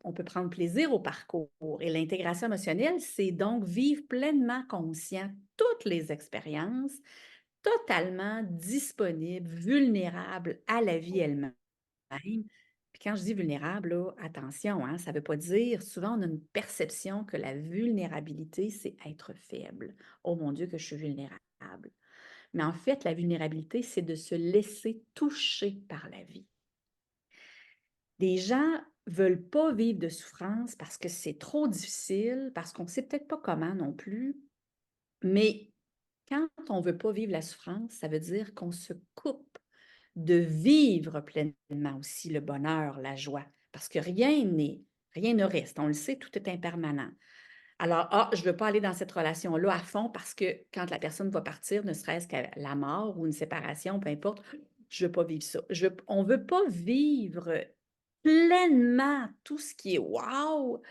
on peut prendre plaisir au parcours. Et l'intégration émotionnelle, c'est donc vivre pleinement conscient toutes les expériences, totalement disponible, vulnérable à la vie elle-même. Puis quand je dis vulnérable, là, attention, hein, ça ne veut pas dire, souvent on a une perception que la vulnérabilité, c'est être faible. Oh mon Dieu, que je suis vulnérable. Mais en fait, la vulnérabilité, c'est de se laisser toucher par la vie. Les gens veulent pas vivre de souffrance parce que c'est trop difficile, parce qu'on ne sait peut-être pas comment non plus. Mais quand on ne veut pas vivre la souffrance, ça veut dire qu'on se coupe de vivre pleinement aussi le bonheur, la joie. Parce que rien ne reste. On le sait, tout est impermanent. Alors, je ne veux pas aller dans cette relation-là à fond parce que quand la personne va partir, ne serait-ce qu'à la mort ou une séparation, peu importe, je ne veux pas vivre ça. On ne veut pas vivre pleinement tout ce qui est wow,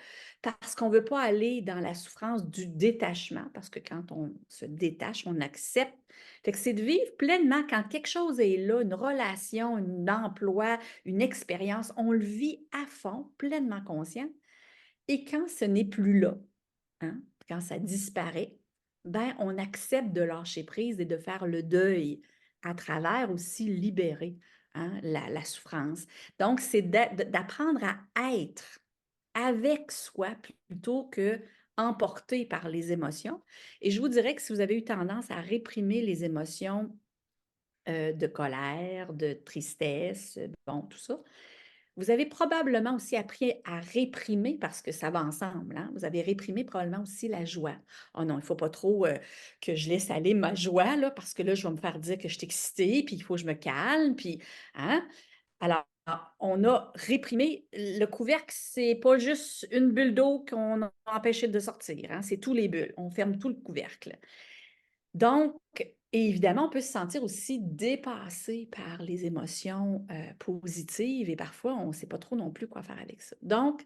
parce qu'on ne veut pas aller dans la souffrance du détachement, parce que quand on se détache, on accepte. Fait que c'est de vivre pleinement quand quelque chose est là, une relation, un emploi, une expérience, on le vit à fond, pleinement conscient. Et quand ce n'est plus là, hein, quand ça disparaît, ben, on accepte de lâcher prise et de faire le deuil à travers aussi libérer, hein, la souffrance. Donc, c'est d'apprendre à être avec soi plutôt que emporté par les émotions. Et je vous dirais que si vous avez eu tendance à réprimer les émotions de colère, de tristesse, bon, tout ça, vous avez probablement aussi appris à réprimer, parce que ça va ensemble, hein? Vous avez réprimé probablement aussi la joie. Oh non, il ne faut pas trop que je laisse aller ma joie, là, parce que là, je vais me faire dire que je suis excitée, puis il faut que je me calme, puis, hein? Alors, on a réprimé le couvercle, c'est pas juste une bulle d'eau qu'on a empêché de sortir, hein? C'est tous les bulles. On ferme tout le couvercle. Donc, et évidemment, on peut se sentir aussi dépassé par les émotions positives et parfois, on ne sait pas trop non plus quoi faire avec ça. Donc,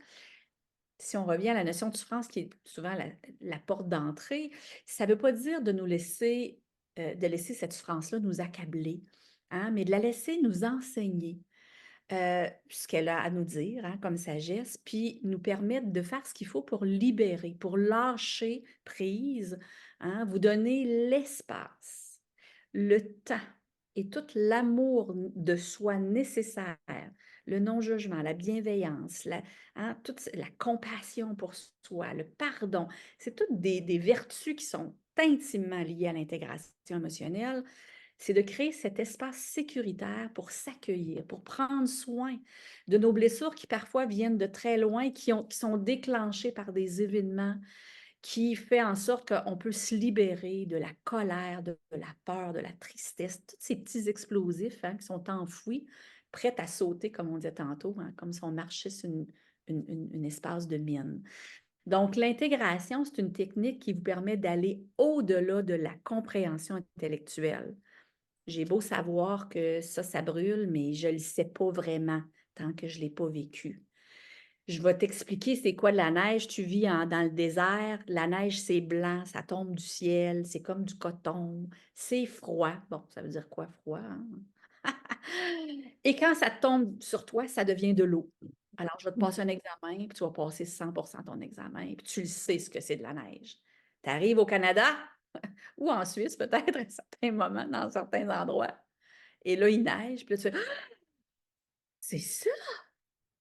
si on revient à la notion de souffrance qui est souvent la porte d'entrée, ça ne veut pas dire de nous laisser, de laisser cette souffrance-là nous accabler, hein, mais de la laisser nous enseigner ce qu'elle a à nous dire, hein, comme sagesse, puis nous permettre de faire ce qu'il faut pour libérer, pour lâcher prise, hein, vous donner l'espace, le temps et tout l'amour de soi nécessaire, le non-jugement, la bienveillance, hein, toute la compassion pour soi, le pardon. C'est toutes des vertus qui sont intimement liées à l'intégration émotionnelle. C'est de créer cet espace sécuritaire pour s'accueillir, pour prendre soin de nos blessures qui parfois viennent de très loin, qui sont déclenchées par des événements qui fait en sorte qu'on peut se libérer de la colère, de la peur, de la tristesse, tous ces petits explosifs, hein, qui sont enfouis, prêts à sauter, comme on disait tantôt, hein, comme si on marchait sur une espace de mine. Donc, l'intégration, c'est une technique qui vous permet d'aller au-delà de la compréhension intellectuelle. J'ai beau savoir que ça brûle, mais je ne le sais pas vraiment tant que je ne l'ai pas vécu. Je vais t'expliquer c'est quoi de la neige. Tu vis dans le désert, la neige, c'est blanc, ça tombe du ciel, c'est comme du coton, c'est froid. Bon, ça veut dire quoi, froid, hein? Et quand ça tombe sur toi, ça devient de l'eau. Alors, je vais te passer un examen, puis tu vas passer 100% ton examen, puis tu le sais ce que c'est de la neige. Tu arrives au Canada ou en Suisse, peut-être, à certains moments, dans certains endroits, et là, il neige, puis là, tu fais: «Ah, c'est ça?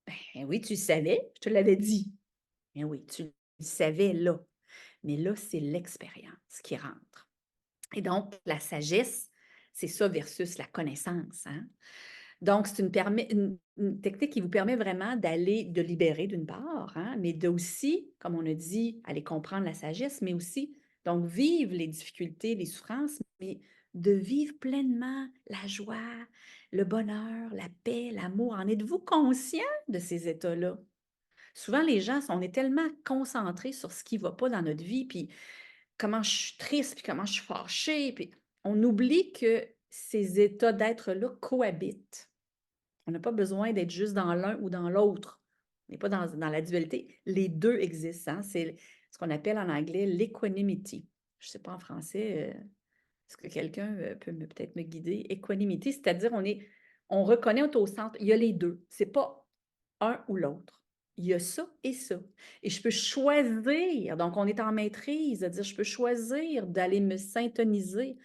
Ben oui, tu le savais, je te l'avais dit.» Ben oui, tu le savais là, mais là, c'est l'expérience qui rentre. Et donc, la sagesse, c'est ça versus la connaissance, hein? Donc, c'est une technique qui vous permet vraiment de libérer d'une part, hein, mais de aussi, comme on a dit, aller comprendre la sagesse, mais aussi, donc, vivre les difficultés, les souffrances, mais de vivre pleinement la joie, le bonheur, la paix, l'amour. En êtes-vous conscient de ces états-là? Souvent, les gens, on est tellement concentrés sur ce qui ne va pas dans notre vie, puis comment je suis triste, puis comment je suis fâchée, puis on oublie que ces états d'être-là cohabitent. On n'a pas besoin d'être juste dans l'un ou dans l'autre. On n'est pas dans la dualité. Les deux existent, hein? C'est ce qu'on appelle en anglais l'équanimity. Je ne sais pas en français, est-ce que quelqu'un peut peut-être me guider? Equanimity, c'est-à-dire on reconnaît, on est au centre. Il y a les deux. Ce n'est pas un ou l'autre. Il y a ça et ça. Et je peux choisir, donc on est en maîtrise, c'est-à-dire je peux choisir d'aller me syntoniser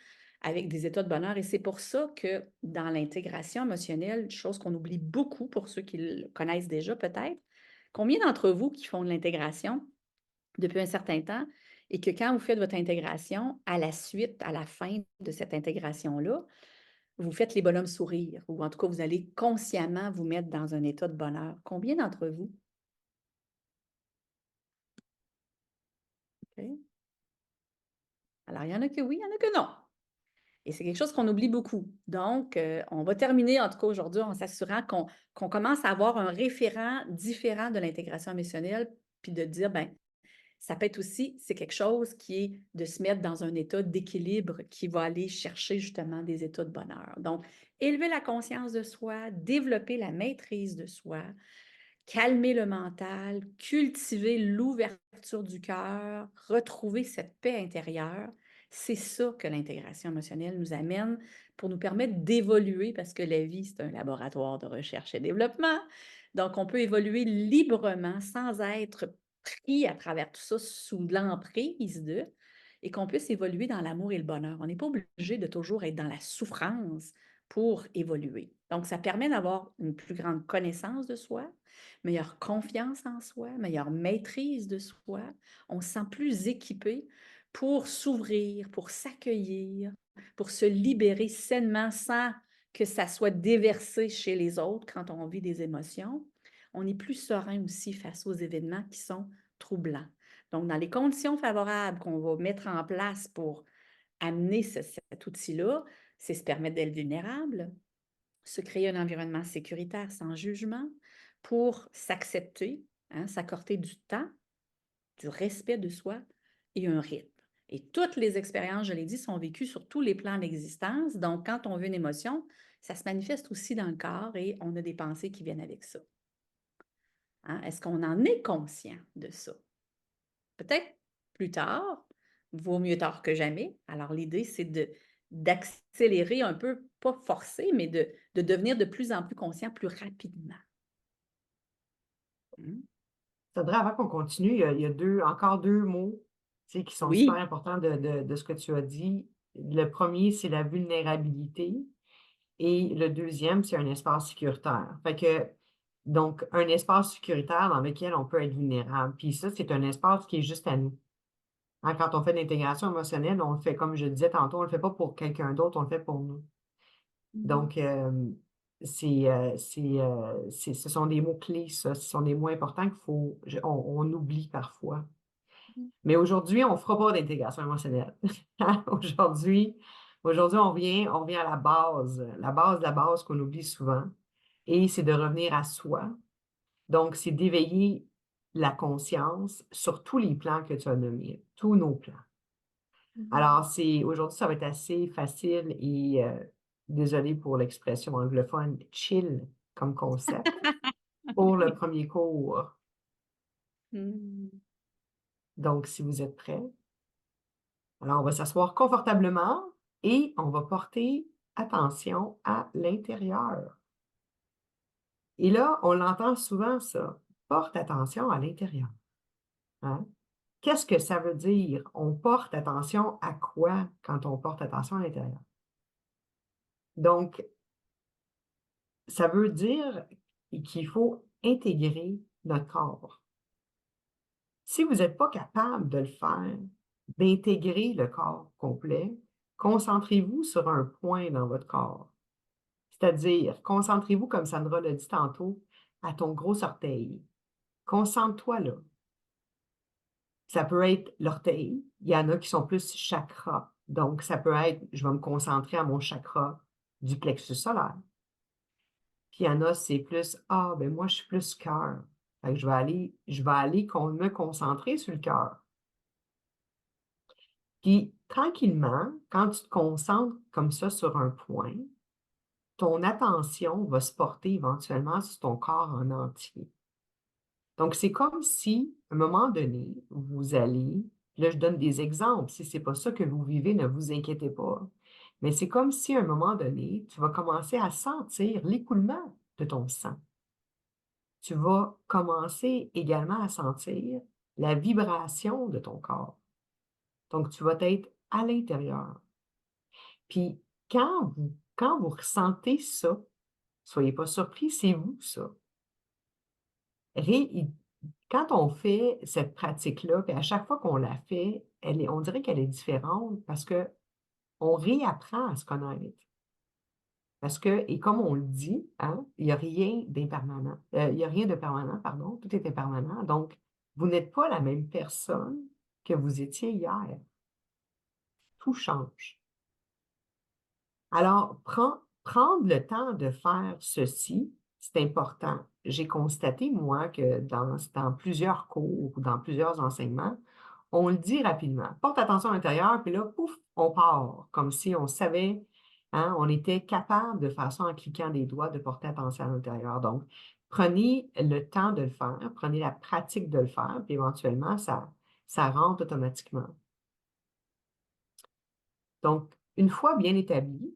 avec des états de bonheur. Et c'est pour ça que dans l'intégration émotionnelle, chose qu'on oublie beaucoup pour ceux qui le connaissent déjà peut-être, combien d'entre vous qui font de l'intégration depuis un certain temps et que quand vous faites votre intégration, à la suite, à la fin de cette intégration-là, vous faites les bonhommes sourire ou en tout cas, vous allez consciemment vous mettre dans un état de bonheur. Combien d'entre vous? OK. Alors, il y en a que oui, il y en a que non. Et c'est quelque chose qu'on oublie beaucoup. Donc, on va terminer, en tout cas aujourd'hui, en s'assurant qu'on commence à avoir un référent différent de l'intégration émotionnelle, puis de dire, ben, ça peut être aussi, c'est quelque chose qui est de se mettre dans un état d'équilibre qui va aller chercher justement des états de bonheur. Donc, élever la conscience de soi, développer la maîtrise de soi, calmer le mental, cultiver l'ouverture du cœur, retrouver cette paix intérieure. C'est ça que l'intégration émotionnelle nous amène pour nous permettre d'évoluer parce que la vie, c'est un laboratoire de recherche et développement. Donc, on peut évoluer librement sans être pris à travers tout ça sous l'emprise de. et qu'on puisse évoluer dans l'amour et le bonheur. On n'est pas obligé de toujours être dans la souffrance pour évoluer. Donc, ça permet d'avoir une plus grande connaissance de soi, meilleure confiance en soi, meilleure maîtrise de soi. On se sent plus équipé pour s'ouvrir, pour s'accueillir, pour se libérer sainement sans que ça soit déversé chez les autres quand on vit des émotions. On est plus serein aussi face aux événements qui sont troublants. Donc, dans les conditions favorables qu'on va mettre en place pour amener cet outil-là, c'est se permettre d'être vulnérable, se créer un environnement sécuritaire sans jugement pour s'accepter, hein, s'accorder du temps, du respect de soi et un rythme. Et toutes les expériences, je l'ai dit, sont vécues sur tous les plans d'existence. Donc, quand on veut une émotion, ça se manifeste aussi dans le corps et on a des pensées qui viennent avec ça. Hein? Est-ce qu'on en est conscient de ça? Peut-être plus tard, vaut mieux tard que jamais. Alors, l'idée, c'est d'accélérer un peu, pas forcer, mais de devenir de plus en plus conscient plus rapidement. Sandra, avant qu'on continue, il y a encore deux mots qui sont super Oui. importants de ce que tu as dit. Le premier, c'est la vulnérabilité. Et le deuxième, c'est un espace sécuritaire. Fait que, donc, un espace sécuritaire dans lequel on peut être vulnérable. Puis ça, c'est un espace qui est juste à nous. Hein, quand on fait de l'intégration émotionnelle, on le fait, comme je disais tantôt, on le fait pas pour quelqu'un d'autre, on le fait pour nous. Donc, ce sont des mots-clés, ça. Ce sont des mots importants on oublie parfois. Mais aujourd'hui, on ne fera pas d'intégration émotionnelle. Aujourd'hui, on vient à la base de la base qu'on oublie souvent. Et c'est de revenir à soi. Donc, c'est d'éveiller la conscience sur tous les plans que tu as nommés, tous nos plans. Alors, aujourd'hui, ça va être assez facile et désolé pour l'expression anglophone, chill comme concept pour le premier cours. Donc, si vous êtes prêts, alors on va s'asseoir confortablement et on va porter attention à l'intérieur. Et là, on l'entend souvent, ça. Porte attention à l'intérieur. Hein? Qu'est-ce que ça veut dire? On porte attention à quoi quand on porte attention à l'intérieur? Donc, ça veut dire qu'il faut intégrer notre corps. Si vous n'êtes pas capable de le faire, d'intégrer le corps complet, concentrez-vous sur un point dans votre corps. C'est-à-dire, concentrez-vous, comme Sandra l'a dit tantôt, à ton gros orteil. Concentre-toi là. Ça peut être l'orteil. Il y en a qui sont plus chakras. Donc, ça peut être, je vais me concentrer à mon chakra du plexus solaire. Puis il y en a, c'est plus, ben moi, je suis plus cœur. Fait que je vais aller me concentrer sur le cœur. Puis, tranquillement, quand tu te concentres comme ça sur un point, ton attention va se porter éventuellement sur ton corps en entier. Donc, c'est comme si, à un moment donné, vous allez, là, je donne des exemples. Si ce n'est pas ça que vous vivez, ne vous inquiétez pas. Mais c'est comme si, à un moment donné, tu vas commencer à sentir l'écoulement de ton sang. Tu vas commencer également à sentir la vibration de ton corps. Donc, tu vas être à l'intérieur. Puis, quand vous ressentez ça, soyez pas surpris, c'est vous, ça. Quand on fait cette pratique-là, puis à chaque fois qu'on la fait, on dirait qu'elle est différente parce qu'on réapprend à se connaître. Parce que, et comme on le dit, hein, il n'y a rien d'impermanent. Il n'y a rien de permanent, pardon, tout est impermanent. Donc, vous n'êtes pas la même personne que vous étiez hier. Tout change. Alors, prendre le temps de faire ceci, c'est important. J'ai constaté, moi, que dans plusieurs cours ou dans plusieurs enseignements, on le dit rapidement. Porte attention à l'intérieur, puis là, pouf, on part, comme si on savait, hein, on était capable de faire ça en cliquant des doigts, de porter attention à l'intérieur. Donc, prenez le temps de le faire, prenez la pratique de le faire, puis éventuellement, ça rentre automatiquement. Donc, une fois bien établi,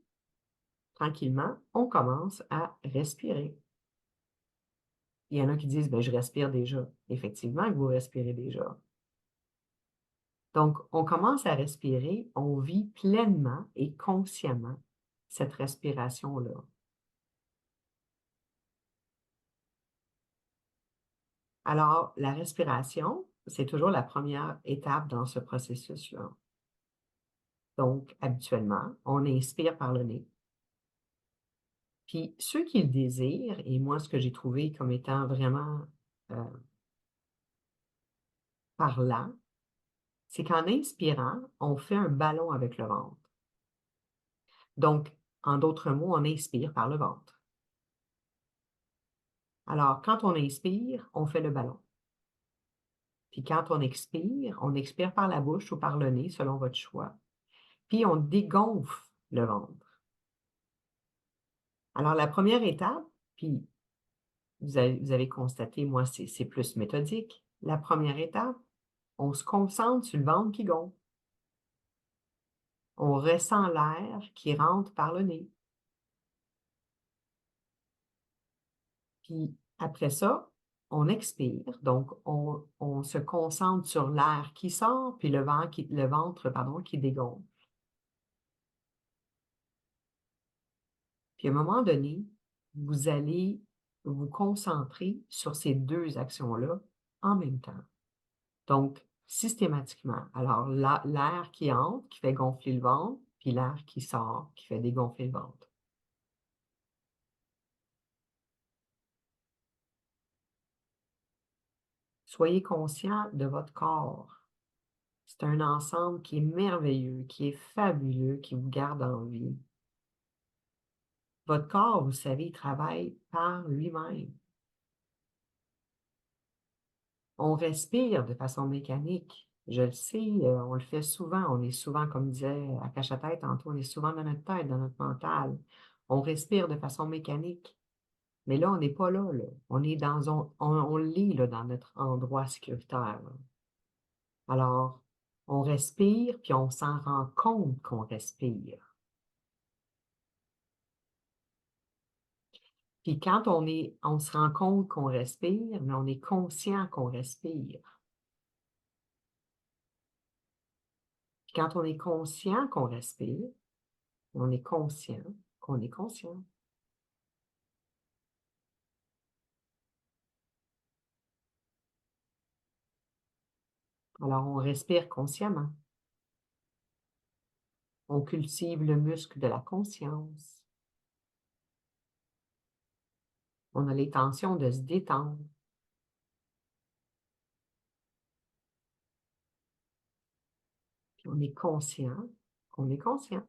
tranquillement, on commence à respirer. Il y en a qui disent, ben, je respire déjà. Effectivement que vous respirez déjà. Donc, on commence à respirer, on vit pleinement et consciemment cette respiration-là. Alors, la respiration, c'est toujours la première étape dans ce processus-là. Donc, habituellement, on inspire par le nez. Puis, ceux qui le désirent, et moi, ce que j'ai trouvé comme étant vraiment euh, parlant, c'est qu'en inspirant, on fait un ballon avec le ventre. Donc, en d'autres mots, on inspire par le ventre. Alors, quand on inspire, on fait le ballon. Puis quand on expire par la bouche ou par le nez, selon votre choix. Puis on dégonfle le ventre. Alors, la première étape, puis vous avez constaté, moi, c'est plus méthodique. La première étape, on se concentre sur le ventre qui gonfle. On ressent l'air qui rentre par le nez. Puis après ça, on expire. Donc, on se concentre sur l'air qui sort, puis le ventre, pardon, qui dégonfle. Puis à un moment donné, vous allez vous concentrer sur ces 2 actions-là en même temps. Donc, systématiquement. Alors, l'air qui entre, qui fait gonfler le ventre, puis l'air qui sort, qui fait dégonfler le ventre. Soyez conscient de votre corps. C'est un ensemble qui est merveilleux, qui est fabuleux, qui vous garde en vie. Votre corps, vous savez, il travaille par lui-même. On respire de façon mécanique. Je le sais, on le fait souvent. On est souvent, comme disait Akasha-tête tantôt, on est souvent dans notre tête, dans notre mental. On respire de façon mécanique. Mais là, on n'est pas là, là. On est on l'est là, dans notre endroit sécuritaire, là. Alors, on respire, puis on s'en rend compte qu'on respire. Puis quand on se rend compte qu'on respire, mais on est conscient qu'on respire. Puis quand on est conscient qu'on respire, on est conscient qu'on est conscient. Alors, on respire consciemment. On cultive le muscle de la conscience. On a l'intention de se détendre. Puis on est conscient qu'on est conscient.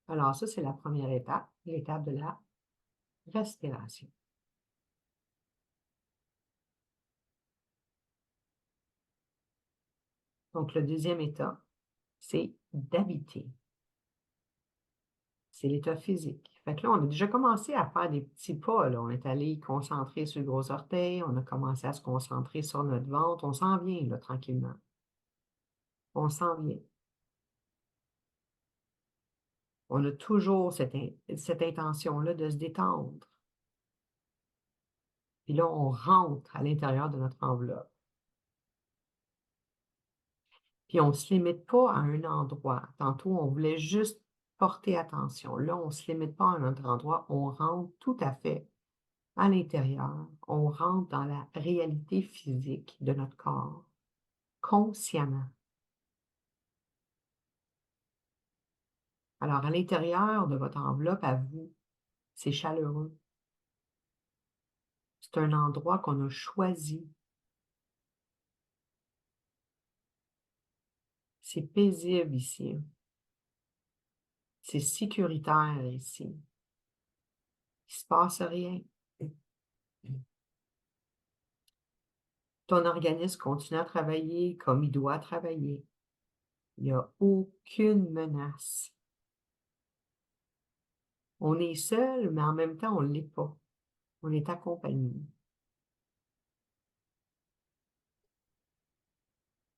Alors, ça, c'est la première étape, l'étape de la respiration. Donc, le deuxième état, c'est d'habiter. C'est l'état physique. Fait que là, on a déjà commencé à faire des petits pas, là. On est allé concentrer sur le gros orteil, on a commencé à se concentrer sur notre ventre. On s'en vient, là, tranquillement. On s'en vient. On a toujours cette intention-là de se détendre. Puis là, on rentre à l'intérieur de notre enveloppe. Puis on ne se limite pas à un endroit. Tantôt, on voulait juste porter attention. Là, on ne se limite pas à un autre endroit. On rentre tout à fait à l'intérieur. On rentre dans la réalité physique de notre corps, consciemment. Alors, à l'intérieur de votre enveloppe, à vous, c'est chaleureux. C'est un endroit qu'on a choisi. C'est paisible ici. C'est sécuritaire ici. Il ne se passe rien. Ton organisme continue à travailler comme il doit travailler. Il n'y a aucune menace. On est seul, mais en même temps, on ne l'est pas. On est accompagné.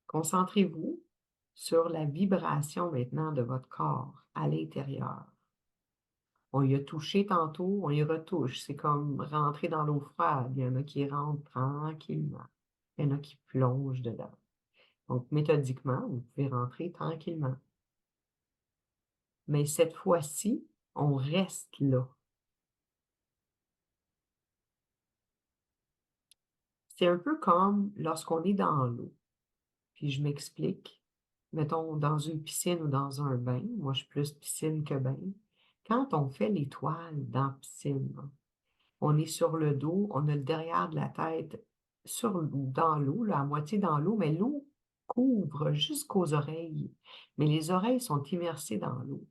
Concentrez-vous sur la vibration maintenant de votre corps à l'intérieur. On y a touché tantôt, on y retouche. C'est comme rentrer dans l'eau froide. Il y en a qui rentrent tranquillement. Il y en a qui plongent dedans. Donc, méthodiquement, vous pouvez rentrer tranquillement. Mais cette fois-ci, on reste là. C'est un peu comme lorsqu'on est dans l'eau. Puis je m'explique. Mettons, dans une piscine ou dans un bain. Moi, je suis plus piscine que bain. Quand on fait l'étoile dans la piscine, là, on est sur le dos, on a le derrière de la tête dans l'eau, là, à moitié dans l'eau, mais l'eau couvre jusqu'aux oreilles. Mais les oreilles sont immersées dans l'eau.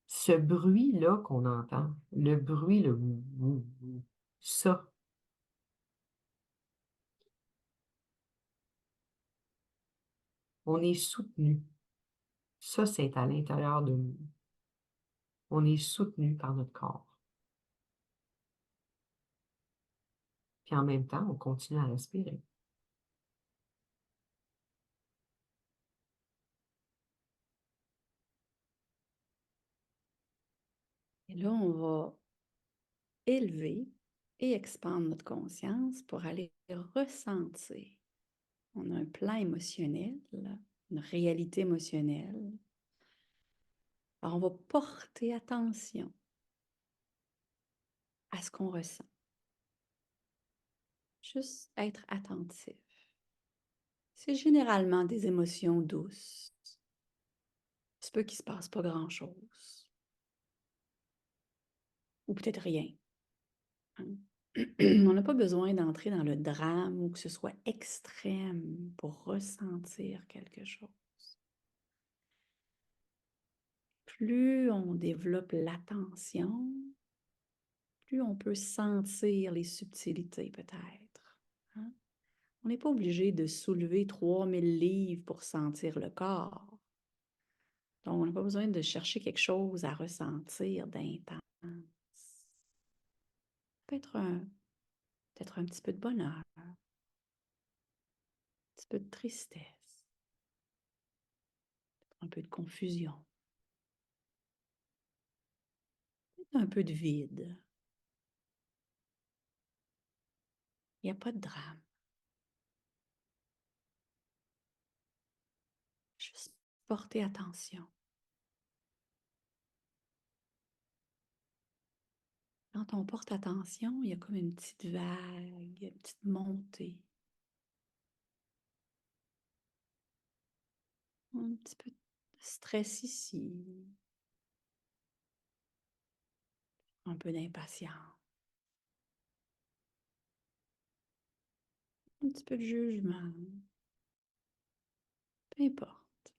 Ce bruit-là qu'on entend, le bruit, le wou, wou, wou, ça, on est soutenu. Ça, c'est à l'intérieur de nous. On est soutenu par notre corps. Puis en même temps, on continue à respirer. Et là, on va élever et expandre notre conscience pour aller ressentir. On a un plan émotionnel, une réalité émotionnelle. Alors, on va porter attention à ce qu'on ressent. Juste être attentif. C'est généralement des émotions douces. C'est peu qu'il ne se passe pas grand-chose. Ou peut-être rien. Hein. On n'a pas besoin d'entrer dans le drame ou que ce soit extrême pour ressentir quelque chose. Plus on développe l'attention, plus on peut sentir les subtilités peut-être. Hein. On n'est pas obligé de soulever 3000 livres pour sentir le corps. Donc, on n'a pas besoin de chercher quelque chose à ressentir d'intense. Peut-être un petit peu de bonheur, un petit peu de tristesse, un peu de confusion, un peu de vide. Il n'y a pas de drame. Juste porter attention. Quand on porte attention, il y a comme une petite vague, une petite montée. Un petit peu de stress ici, un peu d'impatience, un petit peu de jugement, peu importe.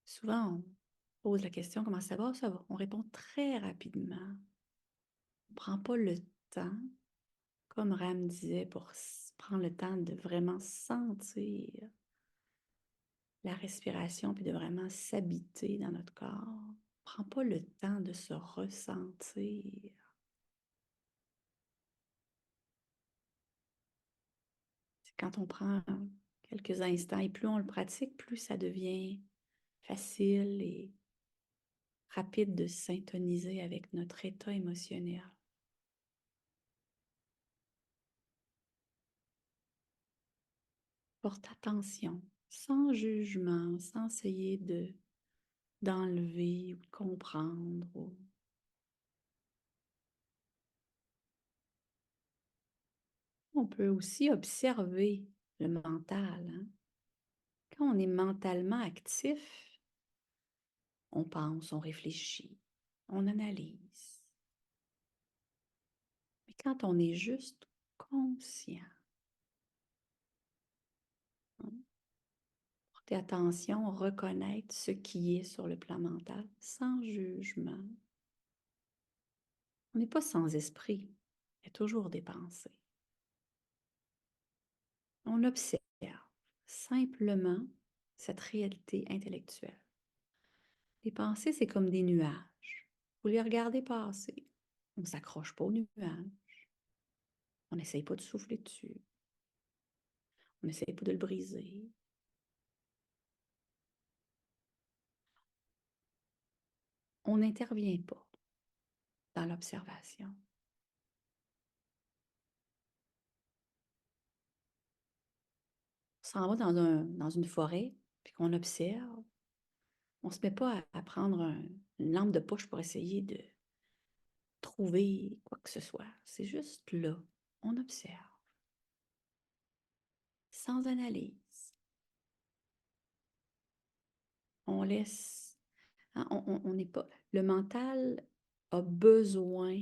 Souvent, on pose la question comment ça va? Ça va. On répond très rapidement. On ne prend pas le temps, comme Ram disait, pour prendre le temps de vraiment sentir la respiration puis de vraiment s'habiter dans notre corps. On ne prend pas le temps de se ressentir. C'est quand on prend quelques instants et plus on le pratique, plus ça devient facile et rapide de s'intoniser avec notre état émotionnel. Porte attention, sans jugement, sans essayer d'enlever ou de comprendre. On peut aussi observer le mental. Hein. Quand on est mentalement actif, on pense, on réfléchit, on analyse. Mais quand on est juste conscient, hein, porter attention, reconnaître ce qui est sur le plan mental, sans jugement. On n'est pas sans esprit, il y a toujours des pensées. On observe simplement cette réalité intellectuelle. Les pensées, c'est comme des nuages. Vous les regardez passer. On ne s'accroche pas aux nuages. On n'essaye pas de souffler dessus. On n'essaye pas de le briser. On n'intervient pas dans l'observation. s'en va dans une forêt, puis qu'on observe, on ne se met pas à prendre une lampe de poche pour essayer de trouver quoi que ce soit. C'est juste là. On observe, sans analyse. On laisse. Hein, on n'est pas. Le mental a besoin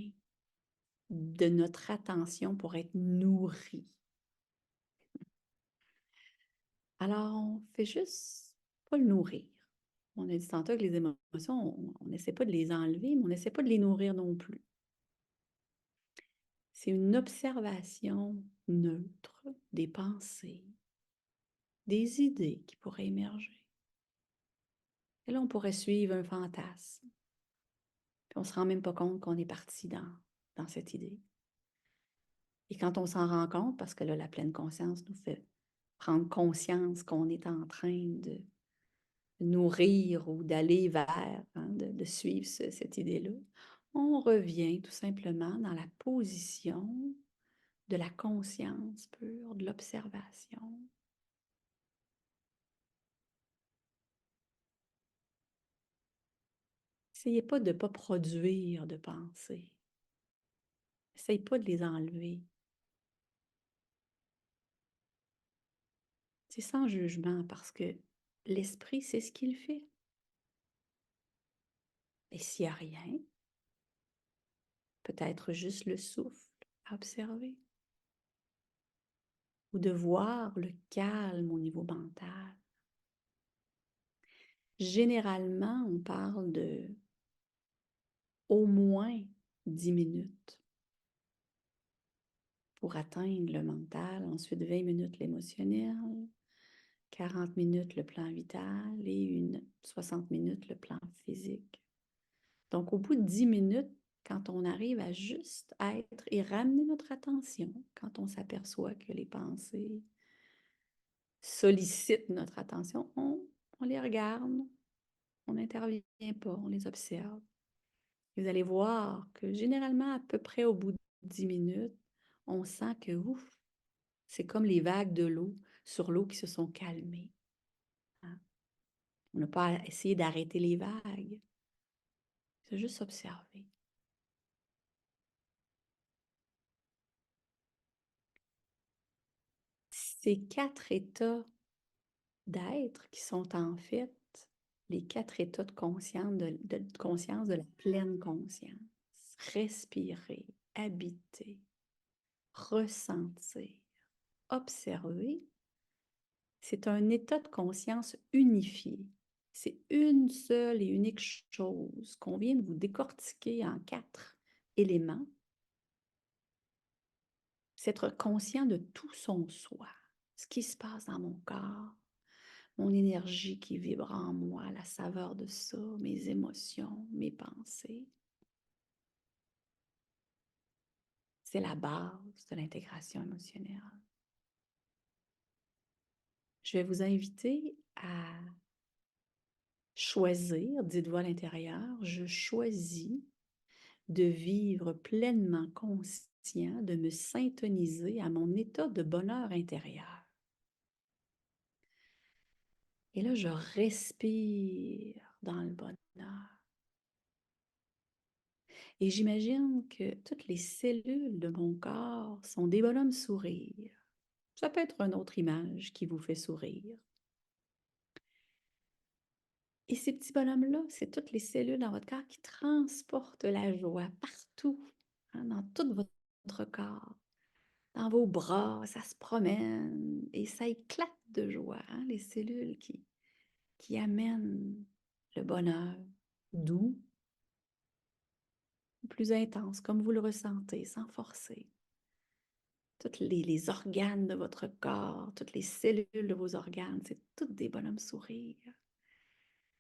de notre attention pour être nourri. Alors, on fait juste pas le nourrir. On a dit tantôt que les émotions, on n'essaie pas de les enlever, mais on n'essaie pas de les nourrir non plus. C'est une observation neutre des pensées, des idées qui pourraient émerger. Et là, on pourrait suivre un fantasme. Puis on ne se rend même pas compte qu'on est parti dans cette idée. Et quand on s'en rend compte, parce que là, la pleine conscience nous fait prendre conscience qu'on est en train de nourrir ou d'aller vers, hein, de suivre cette idée-là, on revient tout simplement dans la position de la conscience pure, de l'observation. Essayez pas de ne pas produire de pensées. Essayez pas de les enlever. C'est sans jugement parce que l'esprit, c'est ce qu'il fait. Et s'il n'y a rien, peut-être juste le souffle à observer ou de voir le calme au niveau mental. Généralement, on parle de au moins 10 minutes pour atteindre le mental, ensuite 20 minutes l'émotionnel, 40 minutes le plan vital et 60 minutes le plan physique. Donc, au bout de 10 minutes, quand on arrive à juste être et ramener notre attention, quand on s'aperçoit que les pensées sollicitent notre attention, on les regarde, on n'intervient pas, on les observe. Et vous allez voir que généralement, à peu près au bout de 10 minutes, on sent que, ouf, c'est comme les vagues de l'eau sur l'eau qui se sont calmées. Hein? On n'a pas à essayer d'arrêter les vagues. C'est juste observer. Ces 4 états d'être qui sont en fait les 4 états de conscience de la pleine conscience. Respirer, habiter, ressentir, observer. C'est un état de conscience unifié. C'est une seule et unique chose qu'on vient de vous décortiquer en 4 éléments. C'est être conscient de tout son soi, ce qui se passe dans mon corps, mon énergie qui vibre en moi, la saveur de ça, mes émotions, mes pensées. C'est la base de l'intégration émotionnelle. Je vais vous inviter à choisir, dites-vous à l'intérieur, je choisis de vivre pleinement conscient, de me syntoniser à mon état de bonheur intérieur. Et là, je respire dans le bonheur. Et j'imagine que toutes les cellules de mon corps sont des bonhommes sourires. Ça peut être une autre image qui vous fait sourire. Et ces petits bonhommes-là, c'est toutes les cellules dans votre corps qui transportent la joie partout, hein, dans tout votre corps. Dans vos bras, ça se promène et ça éclate de joie, hein, les cellules qui amènent le bonheur doux, plus intense, comme vous le ressentez, sans forcer. Tous les organes de votre corps, toutes les cellules de vos organes, c'est toutes des bonhommes sourires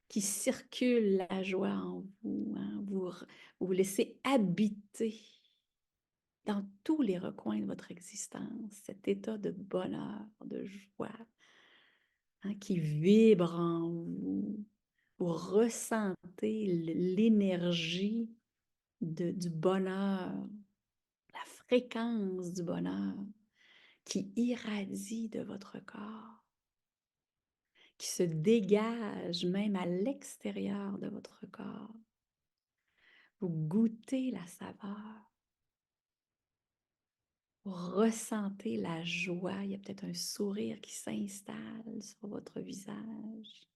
qui circulent la joie en vous, hein, vous vous laissez habiter dans tous les recoins de votre existence, cet état de bonheur, de joie, hein, qui vibre en vous. Vous ressentez l'énergie du bonheur, la fréquence du bonheur qui irradie de votre corps. qui se dégage même à l'extérieur de votre corps. Vous goûtez la saveur. Vous ressentez la joie. Il y a peut-être un sourire qui s'installe sur votre visage.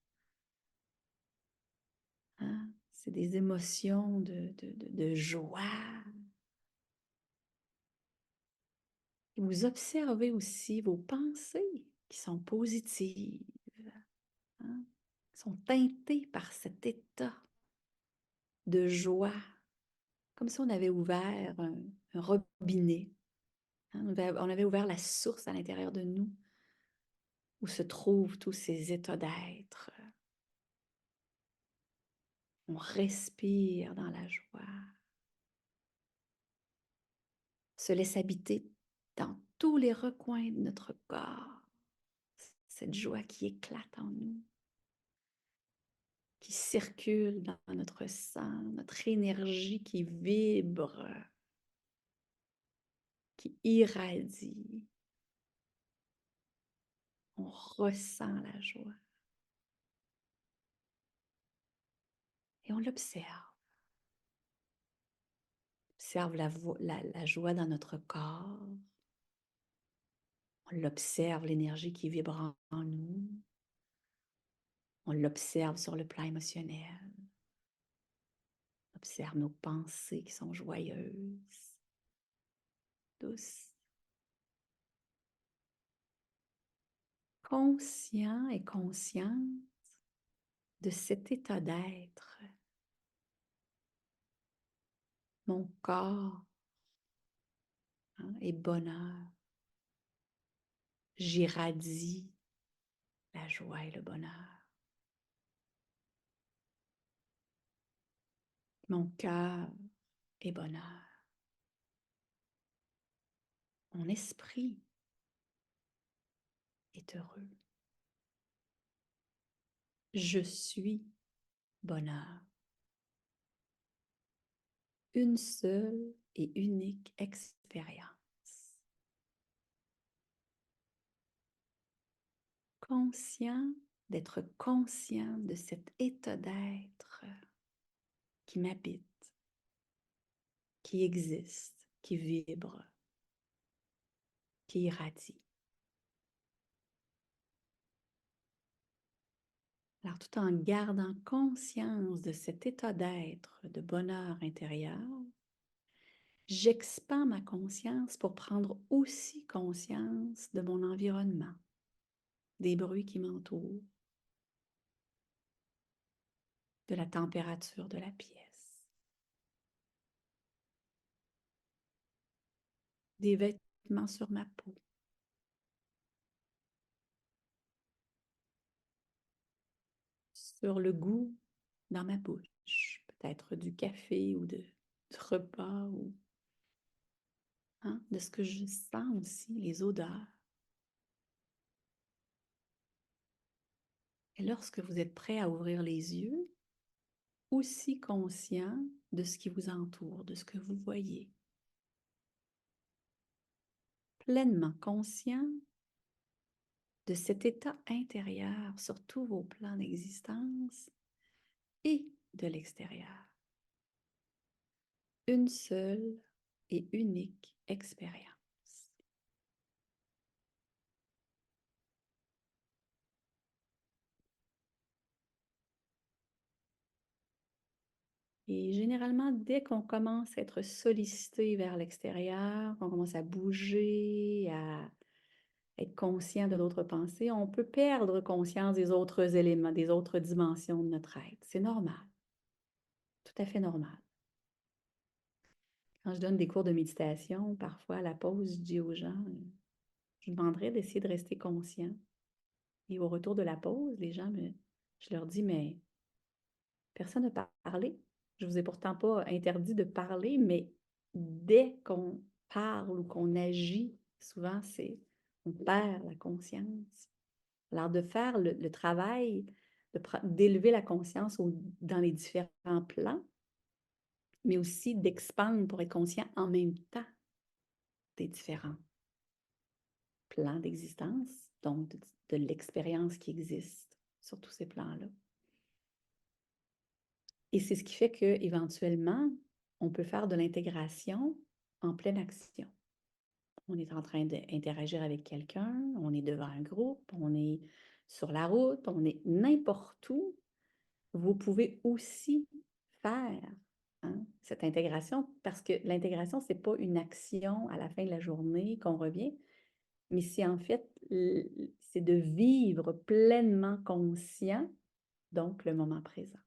Hein? C'est des émotions de joie. Et vous observez aussi vos pensées qui sont positives, hein, qui sont teintées par cet état de joie, comme si on avait ouvert un robinet, hein, on avait ouvert la source à l'intérieur de nous, où se trouvent tous ces états d'être. On respire dans la joie, se laisse habiter dans tous les recoins de notre corps, cette joie qui éclate en nous, qui circule dans notre sang, notre énergie qui vibre, qui irradie. On ressent la joie et on l'observe. Observe la joie dans notre corps. On l'observe, l'énergie qui vibre en nous. On l'observe sur le plan émotionnel. On observe nos pensées qui sont joyeuses, douces. Conscient et consciente de cet état d'être. Mon corps, hein, est bonheur. J'irradie la joie et le bonheur. Mon cœur est bonheur. Mon esprit est heureux. Je suis bonheur. Une seule et unique expérience. Conscient d'être conscient de cet état d'être qui m'habite, qui existe, qui vibre, qui irradie. Alors, tout en gardant conscience de cet état d'être, de bonheur intérieur, j'expande ma conscience pour prendre aussi conscience de mon environnement, des bruits qui m'entourent, de la température de la pièce, des vêtements sur ma peau, sur le goût dans ma bouche, peut-être du café ou du repas, ou hein, de ce que je sens aussi, les odeurs. Et lorsque vous êtes prêt à ouvrir les yeux, aussi conscient de ce qui vous entoure, de ce que vous voyez. Pleinement conscient de cet état intérieur sur tous vos plans d'existence et de l'extérieur. Une seule et unique expérience. Et généralement, dès qu'on commence à être sollicité vers l'extérieur, qu'on commence à bouger, à être conscient de d'autres pensées, on peut perdre conscience des autres éléments, des autres dimensions de notre être. C'est normal, tout à fait normal. Quand je donne des cours de méditation, parfois à la pause, je dis aux gens, je demanderais d'essayer de rester conscient. Et au retour de la pause, je leur dis, mais personne n'a parlé. Je ne vous ai pourtant pas interdit de parler, mais dès qu'on parle ou qu'on agit, souvent, on perd la conscience. Alors, de faire le travail, d'élever la conscience dans les différents plans, mais aussi d'expandre pour être conscient en même temps des différents plans d'existence, donc de l'expérience qui existe sur tous ces plans-là. Et c'est ce qui fait qu'éventuellement, on peut faire de l'intégration en pleine action. On est en train d'interagir avec quelqu'un, on est devant un groupe, on est sur la route, on est n'importe où. Vous pouvez aussi faire cette intégration parce que l'intégration, ce n'est pas une action à la fin de la journée qu'on revient, mais c'est en fait, c'est de vivre pleinement conscient, donc le moment présent.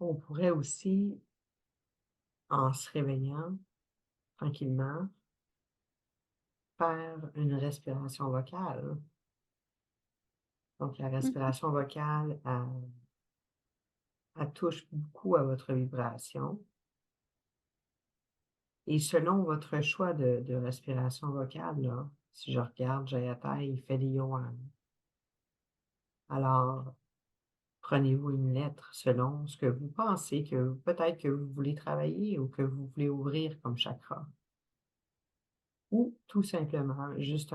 On pourrait aussi, en se réveillant tranquillement, faire une respiration vocale. Donc, la respiration vocale, elle touche beaucoup à votre vibration. Et selon votre choix de respiration vocale, là, si je regarde Jayata, il fait des Yohan. Alors, prenez-vous une lettre selon ce que vous pensez, que peut-être que vous voulez travailler ou que vous voulez ouvrir comme chakra. Ou tout simplement juste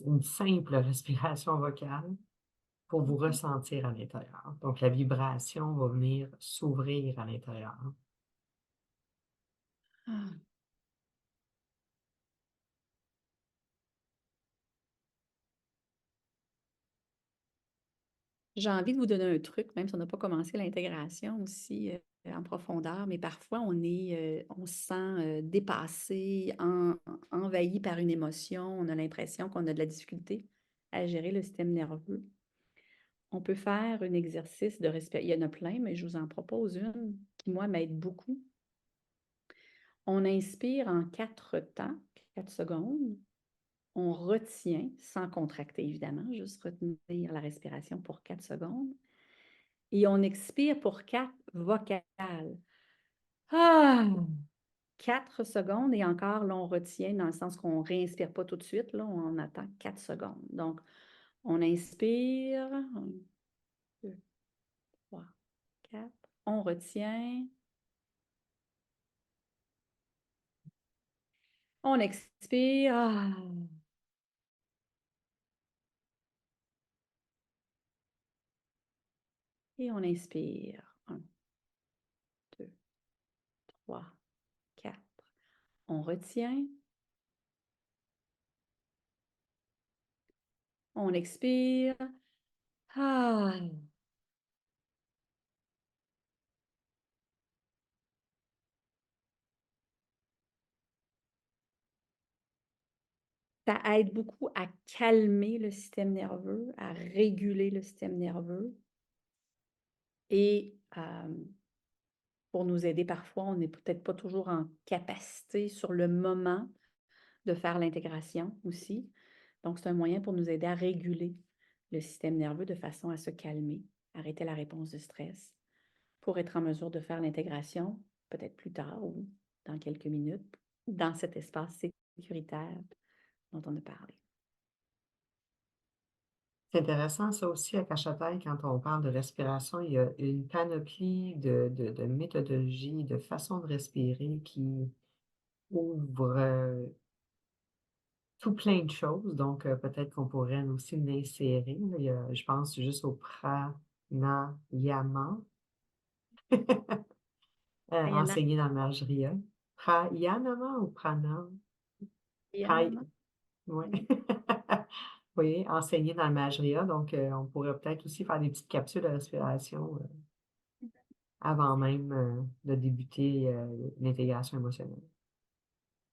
une simple respiration vocale pour vous ressentir à l'intérieur. Donc, la vibration va venir s'ouvrir à l'intérieur. Ah. J'ai envie de vous donner un truc, même si on n'a pas commencé l'intégration aussi en profondeur, mais parfois on se sent dépassé, envahi par une émotion, on a l'impression qu'on a de la difficulté à gérer le système nerveux. On peut faire un exercice de respiration. Il y en a plein, mais je vous en propose une qui, moi, m'aide beaucoup. On inspire en 4 temps, 4 secondes. On retient, sans contracter évidemment, juste retenir la respiration pour 4 secondes. Et on expire pour 4 vocales. Ah! 4 secondes et encore, là, on retient dans le sens qu'on ne réinspire pas tout de suite. Là, on attend 4 secondes. Donc, on inspire. 1, 2, 3, 4. On retient. On expire. Ah! Et on inspire. 1, 2, 3, 4. On retient. On expire. Ah! Ça aide beaucoup à calmer le système nerveux, à réguler le système nerveux. Et pour nous aider parfois, on n'est peut-être pas toujours en capacité sur le moment de faire l'intégration aussi. Donc, c'est un moyen pour nous aider à réguler le système nerveux de façon à se calmer, arrêter la réponse de stress, pour être en mesure de faire l'intégration peut-être plus tard ou dans quelques minutes, dans cet espace sécuritaire dont on a parlé. C'est intéressant, ça aussi, à Cachatai, quand on parle de respiration, il y a une panoplie de méthodologies, de façons de respirer qui ouvrent tout plein de choses. Donc, peut-être qu'on pourrait aussi l'insérer. Là. Je pense juste au pranayama, Ayana, enseigné dans le Majriya. Pranayama ou prana? Pray- Ayanama. ouais. Oui, enseigné dans le Majriya. Donc, on pourrait peut-être aussi faire des petites capsules de respiration avant même de débuter l'intégration émotionnelle.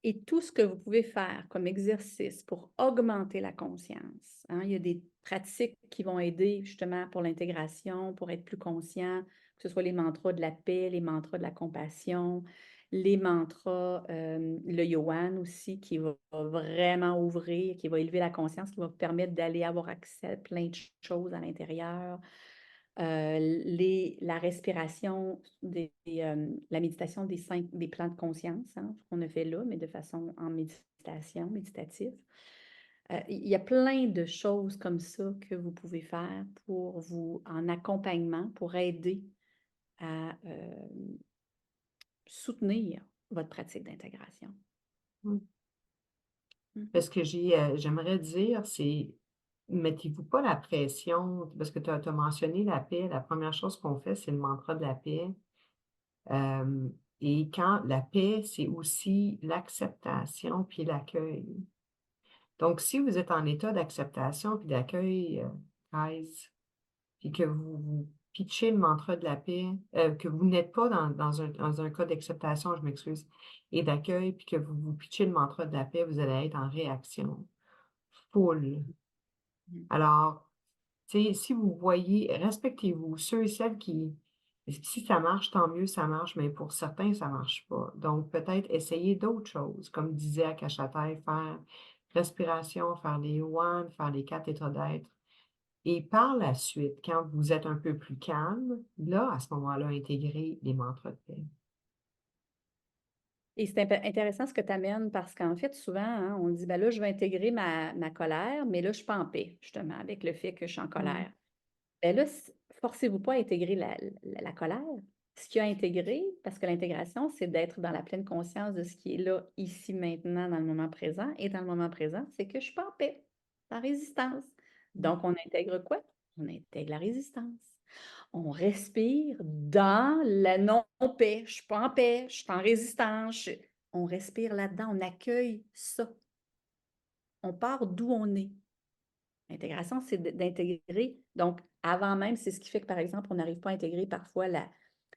Et tout ce que vous pouvez faire comme exercice pour augmenter la conscience. Il y a des pratiques qui vont aider justement pour l'intégration, pour être plus conscient, que ce soit les mantras de la paix, les mantras de la compassion, les mantras, le Yohan aussi, qui va vraiment ouvrir, qui va élever la conscience, qui va vous permettre d'aller avoir accès à plein de choses à l'intérieur. La respiration, la méditation des plans de conscience, ce qu'on a fait là, mais de façon en méditation, méditative. Il y a plein de choses comme ça que vous pouvez faire pour vous, en accompagnement, pour aider à soutenir votre pratique d'intégration. Mm. Mmh. Ce que j'aimerais dire, c'est mettez-vous pas la pression parce que tu as mentionné la paix. La première chose qu'on fait, c'est le mantra de la paix. Hem et quand la paix, c'est aussi l'acceptation puis l'accueil. Donc si vous êtes en état d'acceptation puis d'accueil, guys, puis que vous pitchez le mantra de la paix, que vous n'êtes pas dans un cas d'acceptation, je m'excuse, et d'accueil, puis que vous pitchez le mantra de la paix, vous allez être en réaction full. Mmh. Alors, tu sais, si vous voyez respectez-vous, ceux et celles qui si ça marche, tant mieux, ça marche, mais pour certains, ça marche pas. Donc peut-être essayer d'autres choses, comme disait Akashatay, faire respiration, faire les one, faire les 4 états d'être. Et par la suite, quand vous êtes un peu plus calme, là, à ce moment-là, intégrer les mantras de paix. Et c'est intéressant ce que tu amènes parce qu'en fait, souvent, hein, on dit: «Ben là, je vais intégrer ma colère, mais là, je suis pas en paix, justement, avec le fait que je suis en Mmh. colère». Ben là, forcez-vous pas à intégrer la colère. Ce qu'il y a à intégrer, parce que l'intégration, c'est d'être dans la pleine conscience de ce qui est là, ici, maintenant, dans le moment présent. Et dans le moment présent, c'est que je suis pas en paix, en résistance. Mmh. Donc, on intègre quoi? On intègre la résistance. On respire dans la non-paix. Je suis pas en paix, je suis en résistance. On respire là-dedans, on accueille ça. On part d'où on est. L'intégration, c'est d'intégrer. Donc, avant même, c'est ce qui fait que, par exemple, on n'arrive pas à intégrer parfois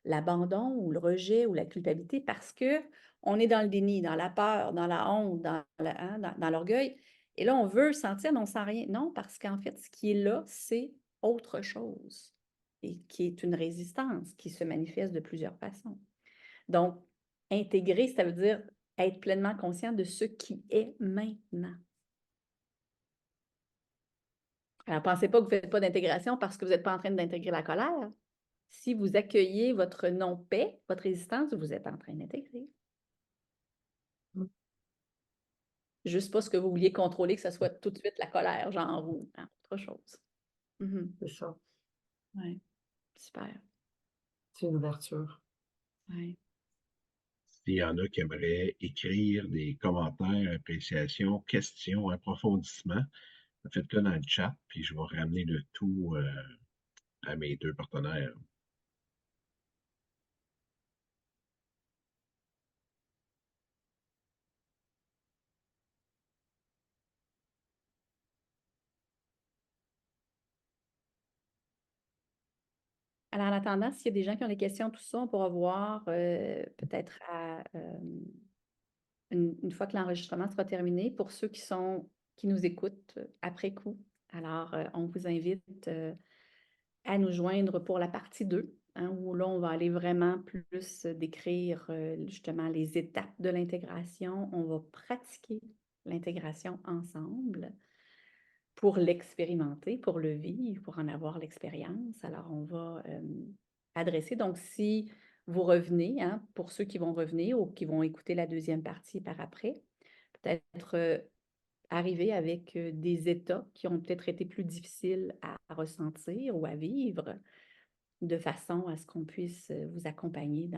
l'abandon ou le rejet ou la culpabilité parce que on est dans le déni, dans la peur, dans la honte, hein, dans l'orgueil. Et là, on veut sentir, mais on ne sent rien. Non, parce qu'en fait, ce qui est là, c'est autre chose et qui est une résistance qui se manifeste de plusieurs façons. Donc, intégrer, ça veut dire être pleinement conscient de ce qui est maintenant. Alors, pensez pas que vous ne faites pas d'intégration parce que vous n'êtes pas en train d'intégrer la colère. Si vous accueillez votre non-paix, votre résistance, vous êtes en train d'intégrer. Mmh. Juste pas ce que vous vouliez contrôler, que ce soit tout de suite la colère, genre, ou autre chose. Mhm. C'est ça, Ouais, super. c'est une ouverture. Ouais. S'il y en a qui aimeraient écrire des commentaires, appréciations, questions, approfondissements, faites-le dans le chat, puis je vais ramener le tout à mes deux partenaires. Alors, en attendant, s'il y a des gens qui ont des questions, tout ça, on pourra voir peut-être une fois que l'enregistrement sera terminé, pour ceux qui nous écoutent après coup. Alors, on vous invite à nous joindre pour la partie 2, hein, où là, on va aller vraiment plus décrire justement les étapes de l'intégration. On va pratiquer l'intégration ensemble pour l'expérimenter, pour le vivre, pour en avoir l'expérience. Alors, on va adresser. Donc, si vous revenez, hein, pour ceux qui vont revenir ou qui vont écouter la deuxième partie par après, peut-être arriver avec des états qui ont peut-être été plus difficiles à ressentir ou à vivre, de façon à ce qu'on puisse vous accompagner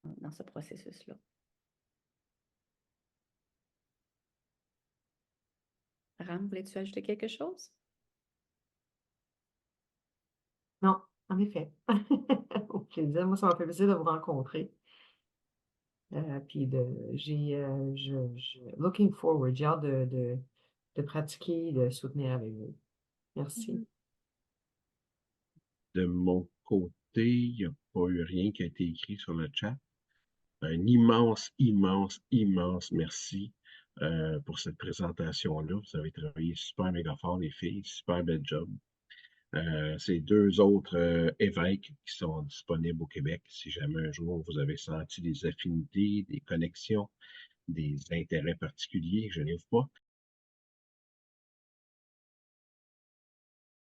dans ce processus-là. Ram, voulais-tu ajouter quelque chose? Non, en effet. Au plaisir. Moi, ça m'a fait plaisir de vous rencontrer. Puis looking forward, j'ai hâte de pratiquer, de soutenir avec vous. Merci. Mhm. De mon côté, il n'y a pas eu rien qui a été écrit sur le chat. Un immense, immense, immense merci pour cette présentation-là. Vous avez travaillé super méga fort, les filles. Super bel job. C'est deux autres évêques qui sont disponibles au Québec. Si jamais un jour vous avez senti des affinités, des connexions, des intérêts particuliers, je n'ai pas.